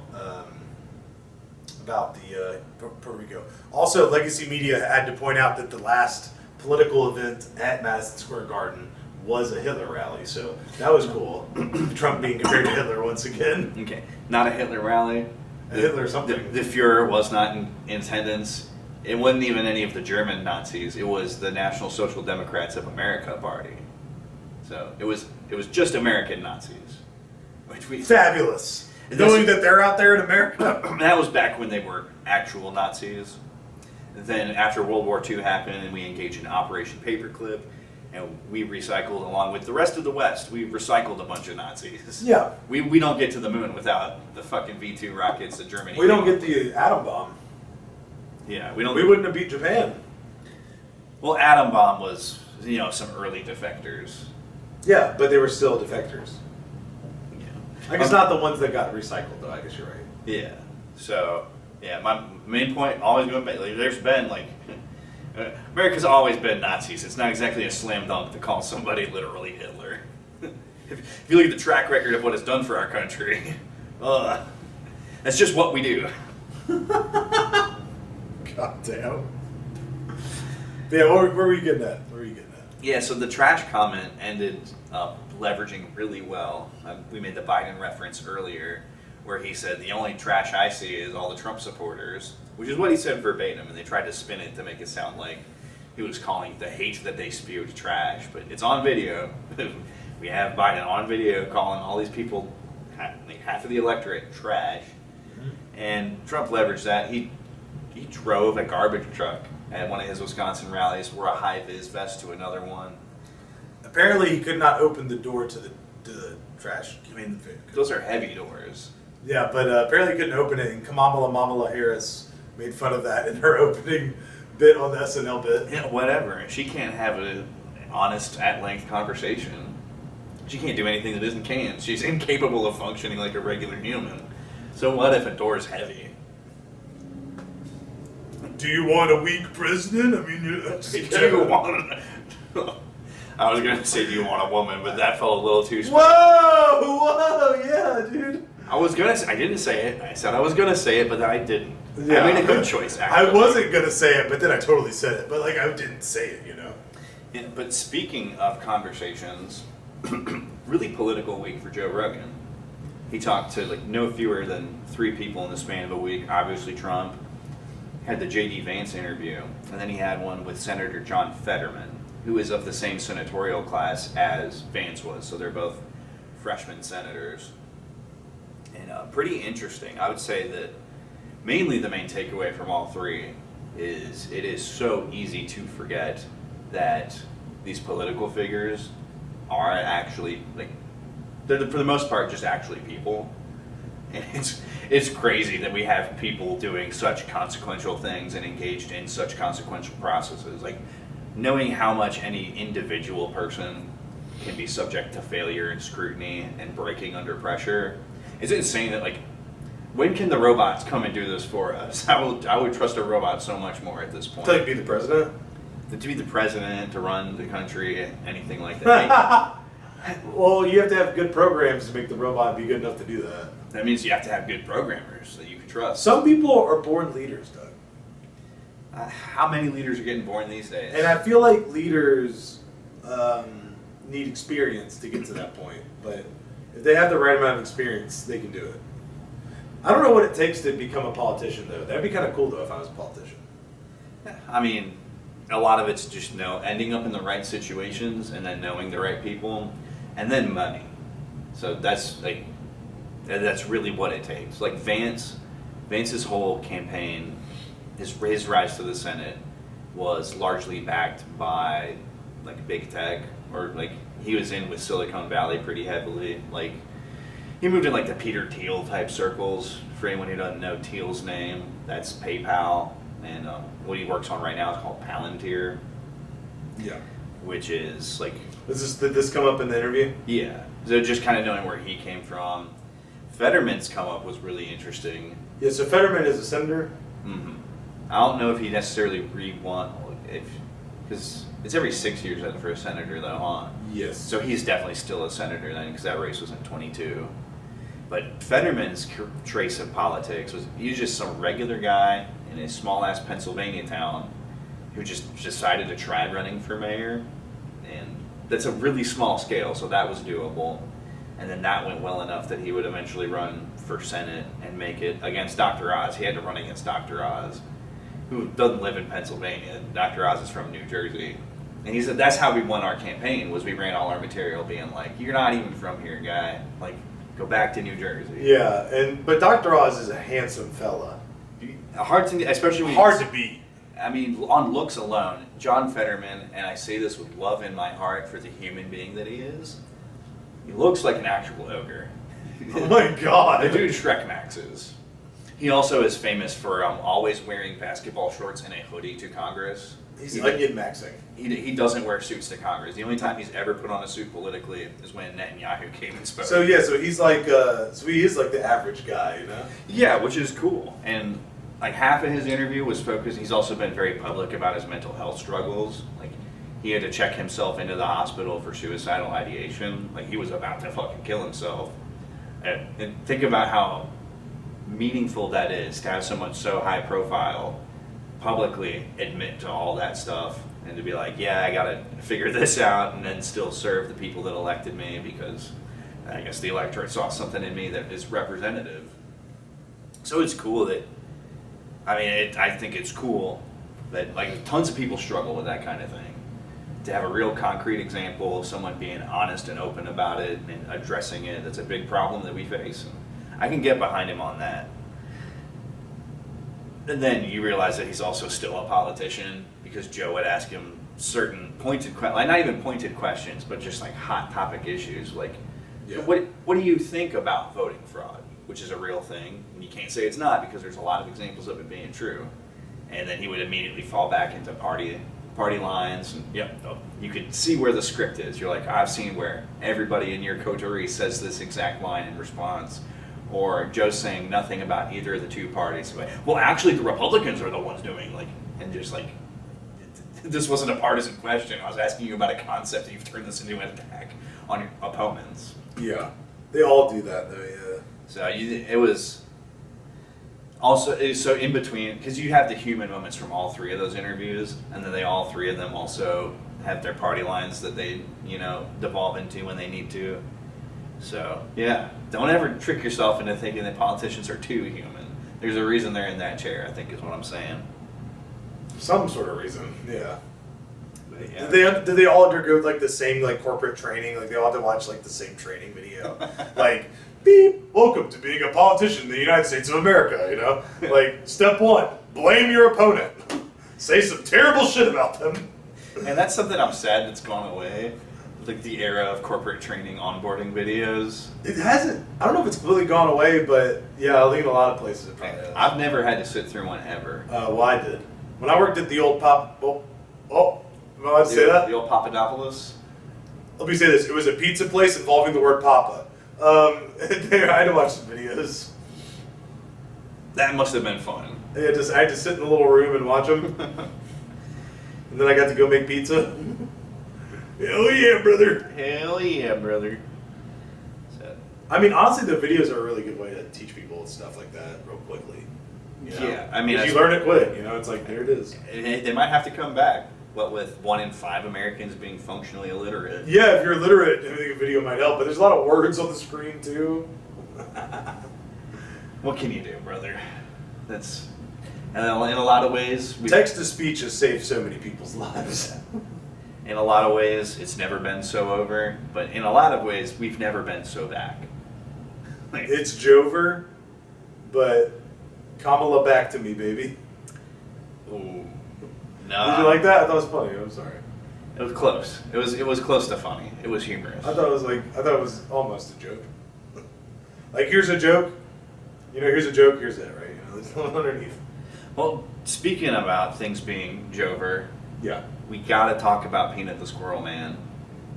the Puerto Rico. Also, Legacy Media had to point out that the last political event at Madison Square Garden was a Hitler rally, so that was cool. Trump being compared to Hitler once again.
Okay. Not a Hitler rally.
A Hitler something.
The Fuhrer was not in attendance. It wasn't even any of the German Nazis. It was the National Social Democrats of America party. So it was just American Nazis. Which we
Fabulous. Knowing that they're out there in America.
That was back when they were actual Nazis. Then after World War II happened and we engaged in Operation Paperclip, and we recycled along with the rest of the West, we recycled a bunch of Nazis.
Yeah.
We don't get to the moon without the fucking V2 rockets that Germany
We don't
made.
get the atom bomb.
Yeah, we don't.
We wouldn't have beat Japan.
Well, atom bomb was, some early defectors.
Yeah, but they were still defectors.
Yeah.
I guess not the ones that got recycled, though. I guess you're right.
Yeah. So, yeah, my main point always going back. There's been America's always been Nazis. It's not exactly a slam dunk to call somebody literally Hitler. If you look at the track record of what it's done for our country, that's just what we do.
God damn. Yeah, where were you getting at?
Yeah, so the trash comment ended up leveraging really well. We made the Biden reference earlier, where he said, the only trash I see is all the Trump supporters, which is what he said verbatim, and they tried to spin it to make it sound like he was calling the hate that they spewed trash, but it's on video. We have Biden on video calling all these people, like half of the electorate, trash. And Trump leveraged that. He drove a garbage truck at one of his Wisconsin rallies, wore a high-vis vest to another one.
Apparently he could not open the door to the trash. I mean,
Those are heavy doors.
yeah, but apparently he couldn't open it, and Kamala Harris made fun of that in her opening bit on the SNL bit.
Yeah, whatever. She can't have an honest, at-length conversation. She can't do anything that isn't canned. She's incapable of functioning like a regular human. So what if a door's heavy?
Do you want a weak president? I mean,
Do you want I was going to say, do you want a woman, but that felt a little too small.
Whoa, yeah, dude.
I didn't say it. I said I was going to say it, but then I didn't.
Yeah.
I made a good choice, actually.
I wasn't going to say it, but then I totally said it. But, like, I didn't say it, you know?
Yeah, but speaking of conversations, really political week for Joe Rogan. He talked to, like, no fewer than 3 people in the span of a week. Obviously Trump. Had the J.D. Vance interview, and then he had one with Senator John Fetterman, who is of the same senatorial class as Vance was, so they're both freshman senators. And pretty interesting. I would say that mainly the main takeaway from all 3 is it is so easy to forget that these political figures are actually, like, they're for the most part just actually people. And it's crazy that we have people doing such consequential things and engaged in such consequential processes. Like, knowing how much any individual person can be subject to failure and scrutiny and breaking under pressure. It's insane that, like, when can the robots come and do this for us? I would trust a robot so much more at this point.
To be the president?
To be the president, to run the country, anything like that.
Well, you have to have good programs to make the robot be good enough to do that.
That means you have to have good programmers that you can trust.
Some people are born leaders, Doug.
How many leaders are getting born these days?
And I feel like leaders need experience to get to that point. But if they have the right amount of experience, they can do it. I don't know what it takes to become a politician, though. That'd be kind of cool, though, if I was a politician.
I mean, a lot of it's just ending up in the right situations and then knowing the right people, and then money. So that's really what it takes. Like Vance's whole campaign, his rise to the Senate was largely backed by, like, big tech, or, like, he was in with Silicon Valley pretty heavily. Like, he moved in, like, the Peter Thiel type circles. For anyone who doesn't know Thiel's name, that's PayPal, and what he works on right now is called Palantir.
Yeah.
Which is, like...
Did this come up in the interview?
Yeah. So just kind of knowing where he came from. Fetterman's come up was really interesting.
Yeah, so Fetterman is a senator?
Mm-hmm. I don't know if he necessarily because it's every 6 years for a senator, though, huh?
Yes.
So he's definitely still a senator then, because that race was in 22. But Fetterman's trace of politics was he was just some regular guy in a small-ass Pennsylvania town who just decided to try running for mayor. And that's a really small scale, so that was doable. And then that went well enough that he would eventually run for Senate and make it against Dr. Oz. He had to run against Dr. Oz, who doesn't live in Pennsylvania. Dr. Oz is from New Jersey. And he said that's how we won our campaign, was we ran all our material being like, you're not even from here, guy. Like, go back to New Jersey.
Yeah, but Dr. Oz is a handsome fella.
Hard to, especially when
hard to beat.
I mean, on looks alone, John Fetterman, and I say this with love in my heart for the human being that he is, he looks like an actual ogre.
Oh my god.
The dude Shrek maxes. He also is famous for always wearing basketball shorts and a hoodie to Congress.
He's onion maxing.
He doesn't wear suits to Congress. The only time he's ever put on a suit politically is when Netanyahu came and spoke.
So yeah, so he's like, so he is like the average guy, you know?
Yeah, which is cool. And like half of his interview was focused. He's also been very public about his mental health struggles. Like he had to check himself into the hospital for suicidal ideation. Like, he was about to fucking kill himself. And think about how meaningful that is to have someone so high profile publicly admit to all that stuff and to be like, yeah, I gotta figure this out, and then still serve the people that elected me, because I guess the electorate saw something in me that is representative. So it's cool that, I mean, I think it's cool that, like, tons of people struggle with that kind of thing. To have a real concrete example of someone being honest and open about it and addressing it, that's a big problem that we face. And I can get behind him on that. And then you realize that he's also still a politician, because Joe would ask him certain pointed, like, not even pointed questions, but just like hot topic issues, like,
Yeah.
what do you think about voting fraud, which is a real thing, and you can't say it's not, because there's a lot of examples of it being true. And then he would immediately fall back into party lines, and yep, you could see where the script is. You're like, I've seen where everybody in your coterie says this exact line in response. Or Joe's saying nothing about either of the two parties. Well, actually, the Republicans are the ones doing, like, and just like, this wasn't a partisan question. I was asking you about a concept, and you've turned this into an attack on your opponents.
Yeah. They all do that, though, yeah.
So it was also, so in between, because you have the human moments from all three of those interviews, and then all three of them also have their party lines that they, devolve into when they need to. So, yeah, don't ever trick yourself into thinking that politicians are too human. There's a reason they're in that chair, I think, is what I'm saying.
Some sort of reason, yeah.
But, yeah.
Did they all undergo like the same like corporate training? Like they all had to watch like the same training video? Like, beep, welcome to being a politician in the United States of America, Like, step one, blame your opponent. Say some terrible shit about them.
And that's something I'm sad that's gone away. Like the era of corporate training onboarding videos.
It hasn't. I don't know if it's completely gone away, but yeah, I think in a lot of places it probably has.
I've never had to sit through one ever.
Well, I did. When I worked at the old am I allowed to say that?
The old Papadopoulos?
Let me say this. It was a pizza place involving the word Papa. I had to watch some videos.
That must have been fun.
Yeah, I had to sit in a little room and watch them. And then I got to go make pizza. Hell yeah, brother.
Hell yeah, brother. So,
I mean, honestly, the videos are a really good way to teach people stuff like that real quickly.
Yeah, I mean,
if you learn it quick, it's like, there it is.
They might have to come back, what with 1 in 5 Americans being functionally illiterate.
Yeah, if you're illiterate, I think a video might help, but there's a lot of words on the screen, too.
What can you do, brother? That's, and in a lot of ways...
Text-to-speech has saved so many people's lives.
In a lot of ways, it's never been so over, but in a lot of ways, we've never been so back. Like,
it's Jover, but Kamala back to me, baby.
Ooh. No.
Did you like that? I thought it was funny. I'm sorry.
It was close. It was close to funny. It was humorous.
I thought it was almost a joke. Like, here's a joke. Here's a joke. Here's that, right? There's no underneath.
Well, speaking about things being Jover,
yeah,
we gotta talk about Peanut the Squirrel Man.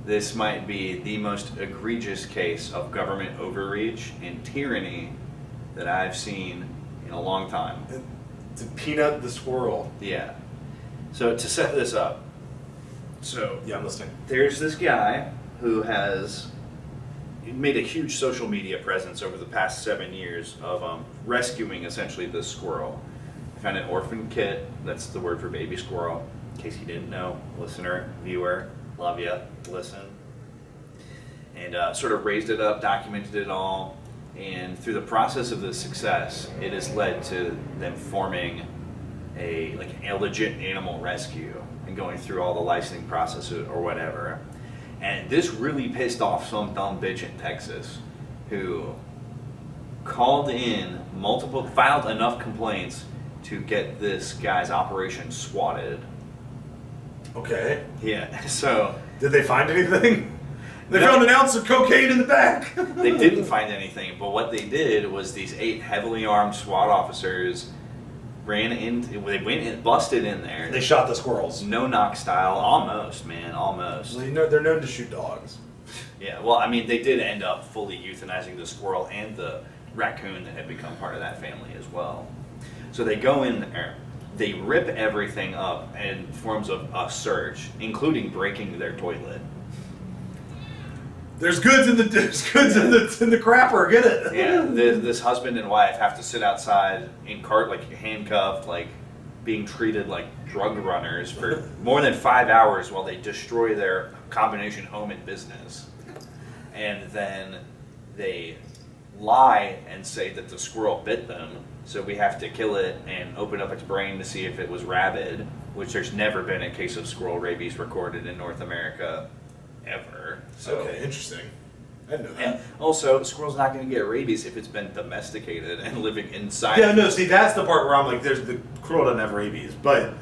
This might be the most egregious case of government overreach and tyranny that I've seen in a long time.
To Peanut the Squirrel.
Yeah. So to set this up,
yeah, I'm listening.
There's this guy who has made a huge social media presence over the past 7 years of rescuing essentially this squirrel. I found an orphan kit. That's the word for baby squirrel. In case you didn't know, listener, viewer, love ya, listen. And sort of raised it up, documented it all, and through the process of this success, it has led to them forming a legit animal rescue and going through all the licensing process or whatever. And this really pissed off some dumb bitch in Texas who filed enough complaints to get this guy's operation swatted.
Okay.
Yeah, so...
Did they find anything? They found an ounce of cocaine in the back.
They didn't find anything, but what they did was these 8 heavily armed SWAT officers they went and busted in there.
They shot the squirrels.
No-knock style, almost, man, almost.
Well, they're known to shoot dogs.
Yeah, well, I mean, they did end up fully euthanizing the squirrel and the raccoon that had become part of that family as well. So they go in there, they rip everything up in forms of a search, including breaking their toilet.
There's goods in the crapper. Get it?
Yeah, this husband and wife have to sit outside in handcuffed, being treated like drug runners for more than 5 hours while they destroy their combination home and business. And then they lie and say that the squirrel bit them, so we have to kill it and open up its brain to see if it was rabid, which there's never been a case of squirrel rabies recorded in North America ever. So,
okay, interesting. I didn't know that.
and also, squirrel's not going to get rabies if it's been domesticated and living inside.
Yeah, no, see, that's the part where I'm like, there's the squirrel doesn't have rabies, but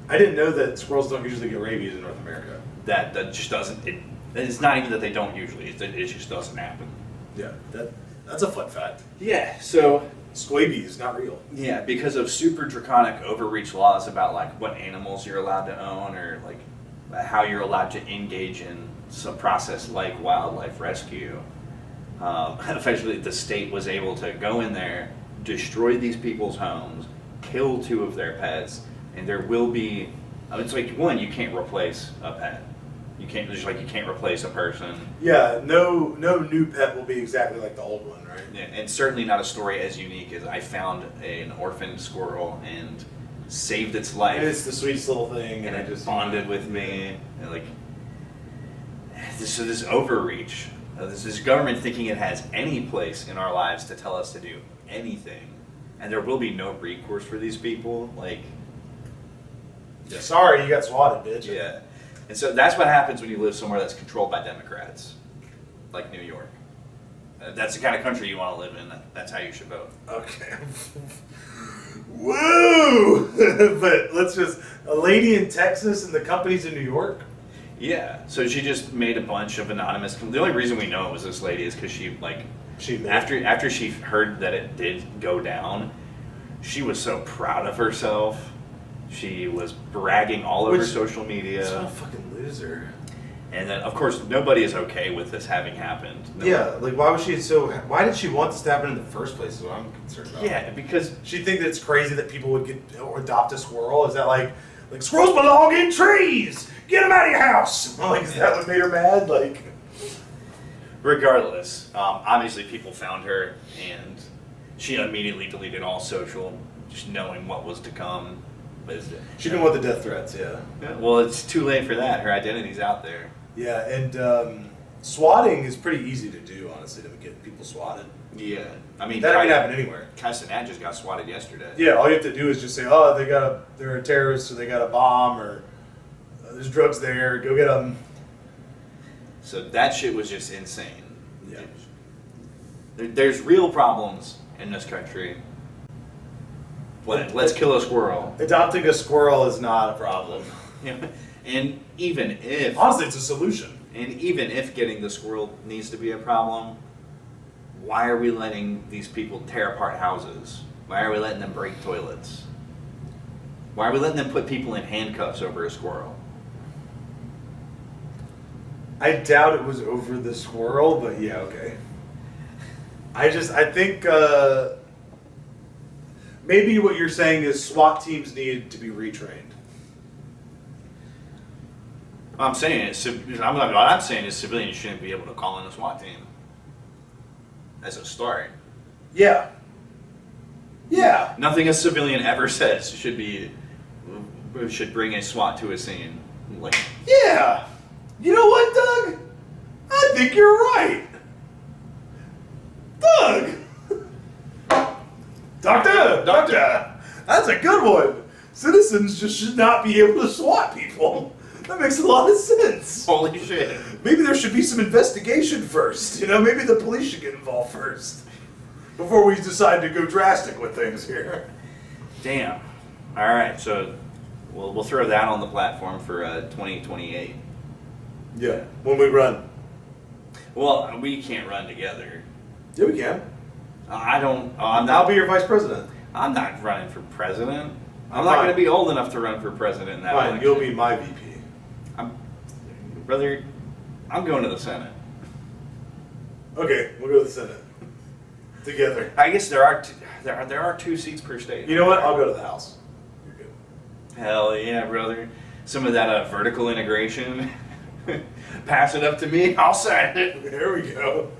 I didn't know that squirrels don't usually get rabies in North America.
That just doesn't. It's not even that they don't usually. It just doesn't happen.
Yeah, that's a fun fact.
Yeah. So.
Squabies, not real.
Yeah, because of super draconic overreach laws about what animals you're allowed to own, or how you're allowed to engage in some process like wildlife rescue. Eventually, the state was able to go in there, destroy these people's homes, kill 2 of their pets, and there will be. It's one, you can't replace a pet. You can't you can't replace a person.
Yeah, no new pet will be exactly like the old one, right?
Yeah, and certainly not a story as unique as I found an orphaned squirrel and saved its life.
And it's the sweetest little thing,
and
I
it
just
bonded with me. And this overreach, this government thinking it has any place in our lives to tell us to do anything, and there will be no recourse for these people.
Yeah, sorry, you got swatted, bitch.
Yeah. And so that's what happens when you live somewhere that's controlled by Democrats, like New York. That's the kind of country you want to live in. That's how you should vote.
Okay. Woo! But a lady in Texas and the company's in New York?
Yeah. So she just made a bunch of anonymous. The only reason we know it was this lady is because after she heard that it did go down, she was so proud of herself. She was bragging all over social media.
What a fucking loser.
And then, of course, nobody is okay with this having happened.
Why did she want this to happen in the first place is what I'm concerned about.
Yeah, because
she think that it's crazy that people would adopt a squirrel? Is that like squirrels belong in trees? Get them out of your house! Is that what made her mad?
Regardless, obviously people found her, and she immediately deleted all social, just knowing what was to come.
She didn't want the death threats, yeah.
Well, it's too late for that. Her identity's out there.
Yeah, and swatting is pretty easy to do, honestly, to get people swatted.
Yeah. I mean,
that can happen anywhere.
Castanat just got swatted yesterday.
Yeah, all you have to do is just say, they're a terrorist, or they got a bomb, or there's drugs there, go get them.
So that shit was just insane.
Yeah.
There's real problems in this country. Let's kill a squirrel.
Adopting a squirrel is not a problem.
And even if...
Honestly, it's a solution.
And even if getting the squirrel needs to be a problem, why are we letting these people tear apart houses? Why are we letting them break toilets? Why are we letting them put people in handcuffs over a squirrel?
I doubt it was over the squirrel, but yeah, okay. I think... maybe what you're saying is SWAT teams need to be retrained.
I'm saying what I'm saying is civilians shouldn't be able to call in a SWAT team. As a start.
Yeah. Yeah.
Nothing a civilian ever says should bring a SWAT to a scene.
Yeah. You know what, Doug? I think you're right. Doug. Doctor! That's a good one. Citizens just should not be able to SWAT people. That makes a lot of sense.
Holy shit.
Maybe there should be some investigation first. Maybe the police should get involved first. Before we decide to go drastic with things here.
Damn. Alright, so we'll throw that on the platform for 2028.
Yeah, when we run.
Well, we can't run together.
Yeah, we can.
I'll
be your vice president.
I'm not running for president. I'm not going to be old enough to run for president in that election.
You'll be my VP.
I'm going to the Senate.
Okay, we'll go to the Senate together.
I guess there are 2 seats per state.
You know what? I'll go to the House. You're good.
Hell yeah, brother. Some of that vertical integration. Pass it up to me, I'll sign it.
There we go.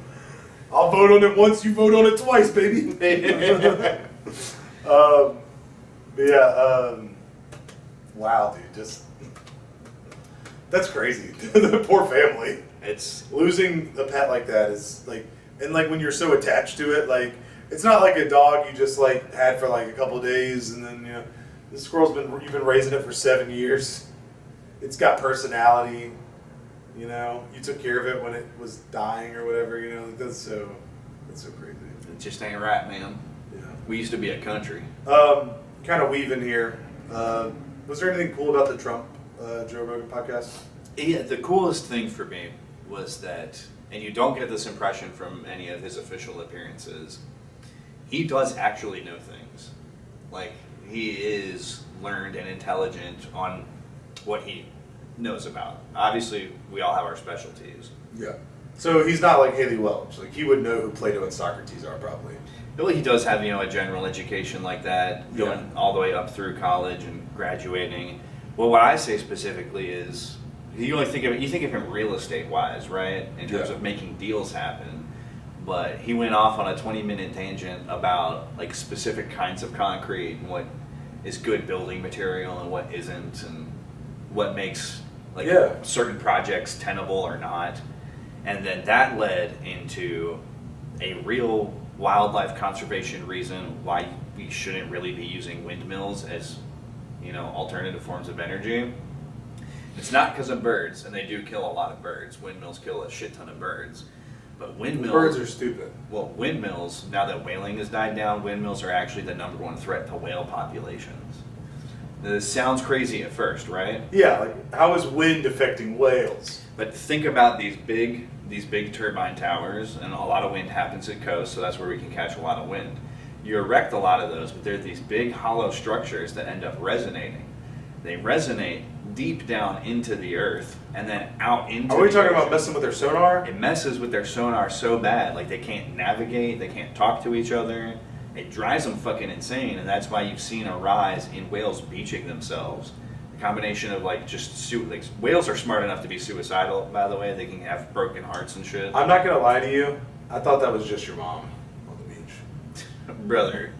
I'll vote on it once, you vote on it twice, baby. Wow, dude, just that's crazy. The poor family.
It's
Losing a pet like that is like, and like when you're so attached to it, like it's not like a dog you just like had for like a couple of days, and then the squirrel's you've been raising it for 7 years. It's got personality. You took care of it when it was dying or whatever. That's so crazy.
It just ain't right, man.
Yeah.
We used to be a country.
Kind of weaving here. Was there anything cool about the Trump Joe Rogan podcast?
Yeah, the coolest thing for me was that, and you don't get this impression from any of his official appearances, he does actually know things. Like, he is learned and intelligent on what he knows about. Obviously, we all have our specialties.
Yeah. So he's not like Haley Welch. Like, he would know who Plato and Socrates are, probably.
Well, he does have, a general education like that, going all the way up through college and graduating. Well, what I say specifically is, you think of him real estate wise, right? In terms of making deals happen. But he went off on a 20-minute tangent about like specific kinds of concrete and what is good building material and what isn't, and what makes certain projects tenable or not. And then that led into a real wildlife conservation reason why we shouldn't really be using windmills as, alternative forms of energy. It's not because of birds, and they do kill a lot of birds. Windmills kill a shit ton of birds. But windmills...
Birds are stupid.
Well, windmills, now that whaling has died down, windmills are actually the #1 threat to whale populations. This sounds crazy at first, right?
Yeah, like, how is wind affecting whales?
But think about these big turbine towers, and a lot of wind happens at coast, so that's where we can catch a lot of wind. You erect a lot of those, but they're these big hollow structures that end up resonating. They resonate deep down into the earth and then out into
Are we
the
talking
ocean.
about messing with their sonar?
It messes with their sonar so bad, like they can't navigate, they can't talk to each other. It drives them fucking insane, and that's why you've seen a rise in whales beaching themselves. A combination of whales are smart enough to be suicidal, by the way. They can have broken hearts and shit.
I'm not gonna lie to you. I thought that was just your mom on the beach.
Brother,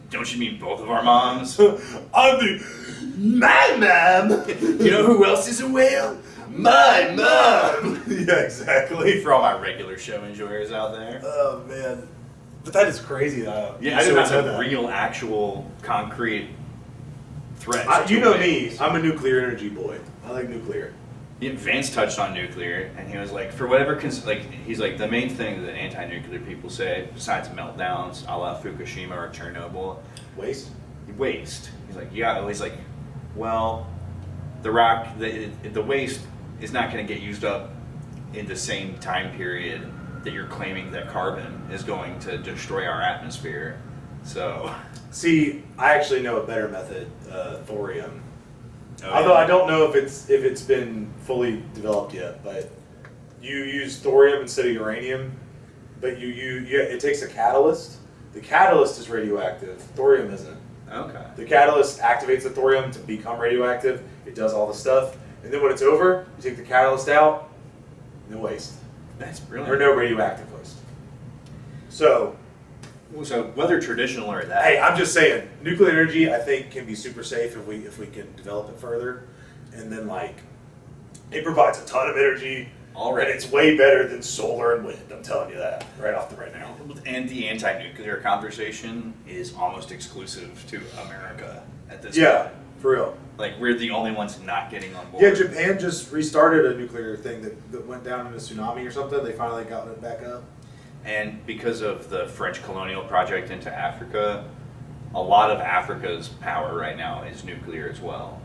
don't you mean both of our moms?
My mom!
You know who else is a whale? My mom!
Yeah, exactly.
For all my regular show enjoyers out there.
Oh, man. But that is crazy, though.
Yeah,
I did
so
not
it's
know
a
that.
real, actual, concrete threat.
You know
whales.
me. I'm a nuclear energy boy. I like nuclear.
Yeah, Vance touched on nuclear, and he was like, for whatever, he's like, the main thing that anti-nuclear people say, besides meltdowns, a la Fukushima or Chernobyl,
Waste?
waste. He's like, well, the waste is not going to get used up in the same time period that you're claiming that carbon is going to destroy our atmosphere. So,
See, I actually know a better method, thorium.
oh,
Although
yeah.
I don't know if it's been fully developed yet, but you use thorium instead of uranium, but it takes a catalyst. The catalyst is radioactive. Thorium isn't.
Okay.
The catalyst activates the thorium to become radioactive. It does all the stuff, and then when it's over, you take the catalyst out. No waste.
That's
Or
brilliant.
no radioactive waste. So,
Whether traditional or that.
hey, I'm just saying, nuclear energy I think can be super safe if we can develop it further, and then it provides a ton of energy.
Already.
And it's way better than solar and wind. I'm telling you that right now.
And the anti-nuclear conversation is almost exclusive to America at this
Yeah,
point.
for real.
Like, we're the only ones not getting on board.
Yeah, Japan just restarted a nuclear thing that went down in a tsunami or something. They finally got it back up.
And because of the French colonial project into Africa, a lot of Africa's power right now is nuclear as well.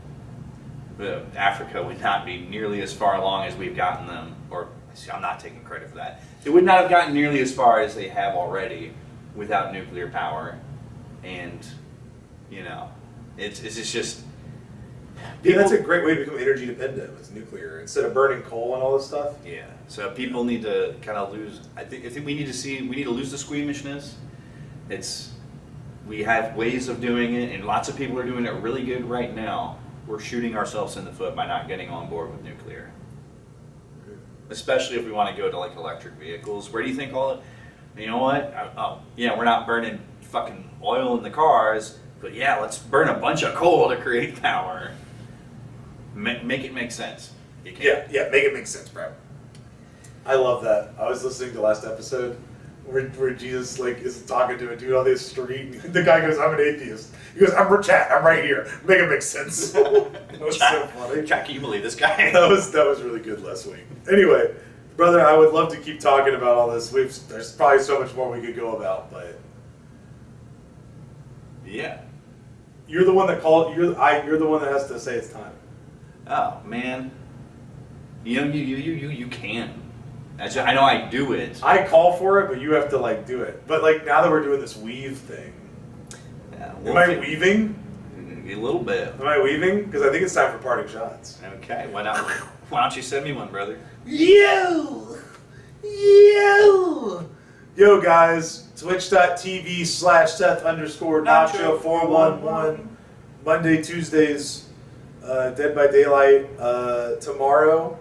Africa would not be nearly as far along as we've gotten them, or I'm not taking credit for that. They would not have gotten nearly as far as they have already without nuclear power. And, it's just...
Yeah, that's a great way to become energy dependent with nuclear instead of burning coal and all this stuff.
Yeah, so people need to kind of lose. I think we need to lose the squeamishness. we have ways of doing it, and lots of people are doing it really good right now. We're shooting ourselves in the foot by not getting on board with nuclear. Especially if we want to go to like electric vehicles. Where do you think all it? You know what? Yeah, we're not burning fucking oil in the cars, but yeah, let's burn a bunch of coal to create power. Make it make sense. You can't.
Yeah, make it make sense, bro. I love that. I was listening to last episode where Jesus like is talking to a dude on this street. The guy goes, "I'm an atheist." He goes, "I'm Chat. I'm right here. Make it make sense." That was so funny.
Jack, can you believe this guy?
That was really good last week. Anyway, brother, I would love to keep talking about all this. There's probably so much more we could go about, but
yeah,
you're the one that called. You're the one that has to say it's time.
Oh man, you can. I know I do it.
I call for it, but you have to like do it. But like now that we're doing this weave thing,
Yeah,
am I weaving?
A little bit.
Am I weaving? Because I think it's time for parting shots.
Okay, why don't you send me one, brother?
Yo, guys, twitch.tv/Seth_Nacho411. Monday, Tuesdays, Dead by Daylight. Tomorrow,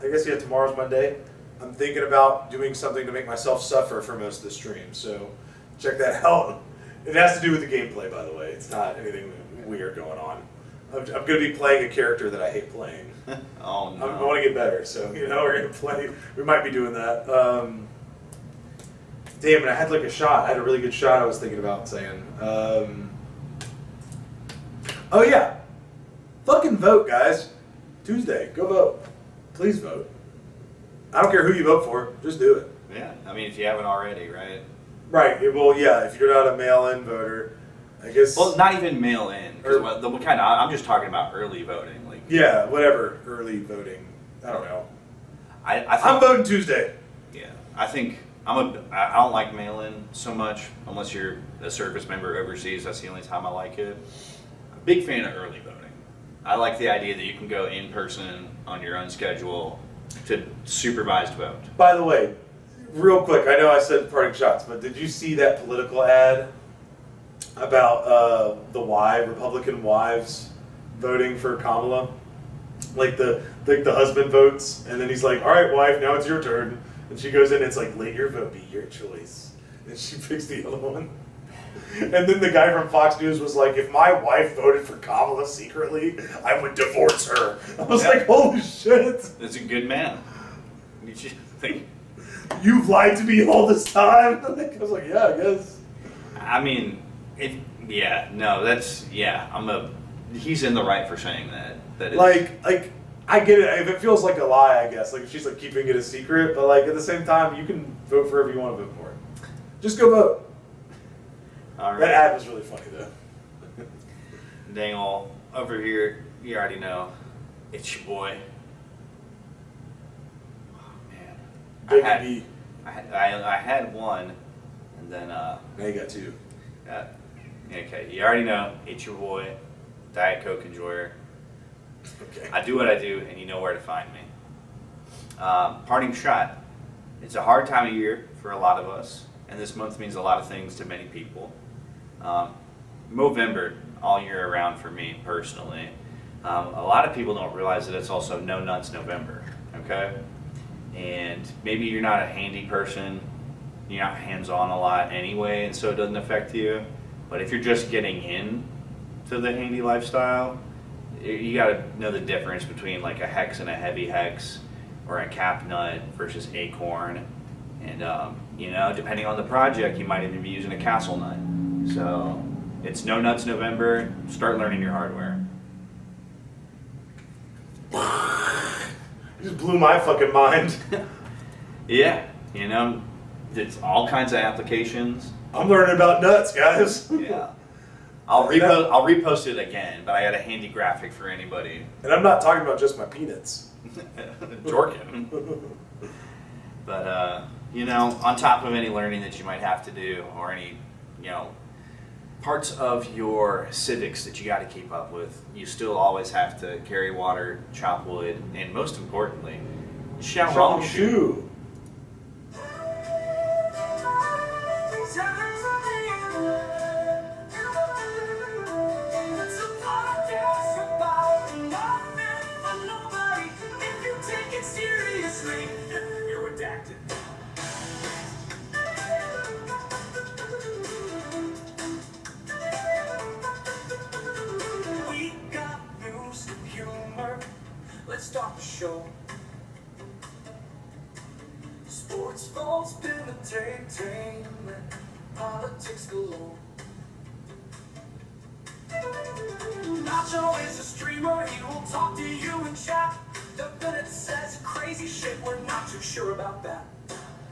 I guess tomorrow's Monday. I'm thinking about doing something to make myself suffer for most of the stream, so check that out. It has to do with the gameplay, by the way. It's not anything weird going on. I'm going to be playing a character that I hate playing.
Oh no!
I want to get better, so we're going to play. We might be doing that. Damn it! I had like a shot. I had a really good shot. I was thinking about saying. Oh yeah, fucking vote, guys. Tuesday, go vote. Please vote. I don't care who you vote for. Just do it.
Yeah, I mean, if you haven't already, right?
Right. Well, yeah. If you're not a mail-in voter, I guess.
Well, not even mail-in. I'm just talking about early voting. Like.
Yeah, whatever. Early voting. I don't know.
I'm
voting Tuesday.
Yeah, I think I don't like mail-in so much unless you're a service member overseas. That's the only time I like it. I'm a big fan of early voting. I like the idea that you can go in person on your own schedule to supervised vote.
By the way, real quick, I know I said parting shots, but did you see that political ad about the Republican wives voting for Kamala? Like the husband votes, and then he's like, "All right, wife, now it's your turn." And she goes in, and it's like, "Let your vote be your choice." And she picks the other one. And then the guy from Fox News was like, "If my wife voted for Kamala secretly, I would divorce her." I was like, "Holy shit.
That's a good man." You should think.
You've lied to me all this time? I was like, "Yeah, I guess."
I mean, he's in the right for saying that.
Like, I get it. If it feels like a lie, I guess. Like, if she's like keeping it a secret, but like at the same time, you can vote for whoever you want to vote for. Just go vote.
All right.
That ad was really funny though.
Dangle, over here, you already know, it's your boy. Oh man, I had one, and then
now you got two.
Okay, you already know, it's your boy, Diet Coke enjoyer.
Okay.
I do what I do, and you know where to find me. Parting shot. It's a hard time of year for a lot of us, and this month means a lot of things to many people. Movember, all year around for me personally. A lot of people don't realize that it's also No Nuts November, okay? And maybe you're not a handy person, you're not hands-on a lot anyway, and so it doesn't affect you. But if you're just getting in to the handy lifestyle, you gotta know the difference between like a hex and a heavy hex, or a cap nut versus acorn. And depending on the project, you might even be using a castle nut. So it's No Nuts November. Start learning your hardware.
You just blew my fucking mind.
Yeah, it's all kinds of applications.
I'm learning about nuts, guys.
Yeah. I'll repost it again, but I got a handy graphic for anybody.
And I'm not talking about just my peanuts.
Jorkin. But on top of any learning that you might have to do, or any, parts of your civics that you got to keep up with, you still always have to carry water, chop wood, and most importantly, Xiaohongshu.
start the show. Sports, false, entertainment, politics galore. Nacho is a streamer, he will talk to you in chat. The minute says crazy shit, we're not too sure about that.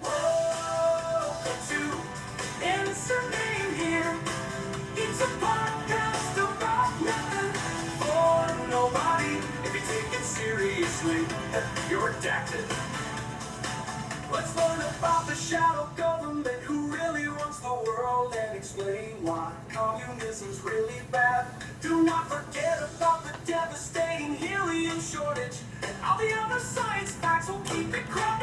Welcome to Insert Name Here. It's a podcast about nothing for nobody. If you take it seriously, you're redacted. Let's learn about the shadow government, who really runs the world, and explain why communism's really bad. Do not forget about the devastating helium shortage and all the other science facts will keep it cropped.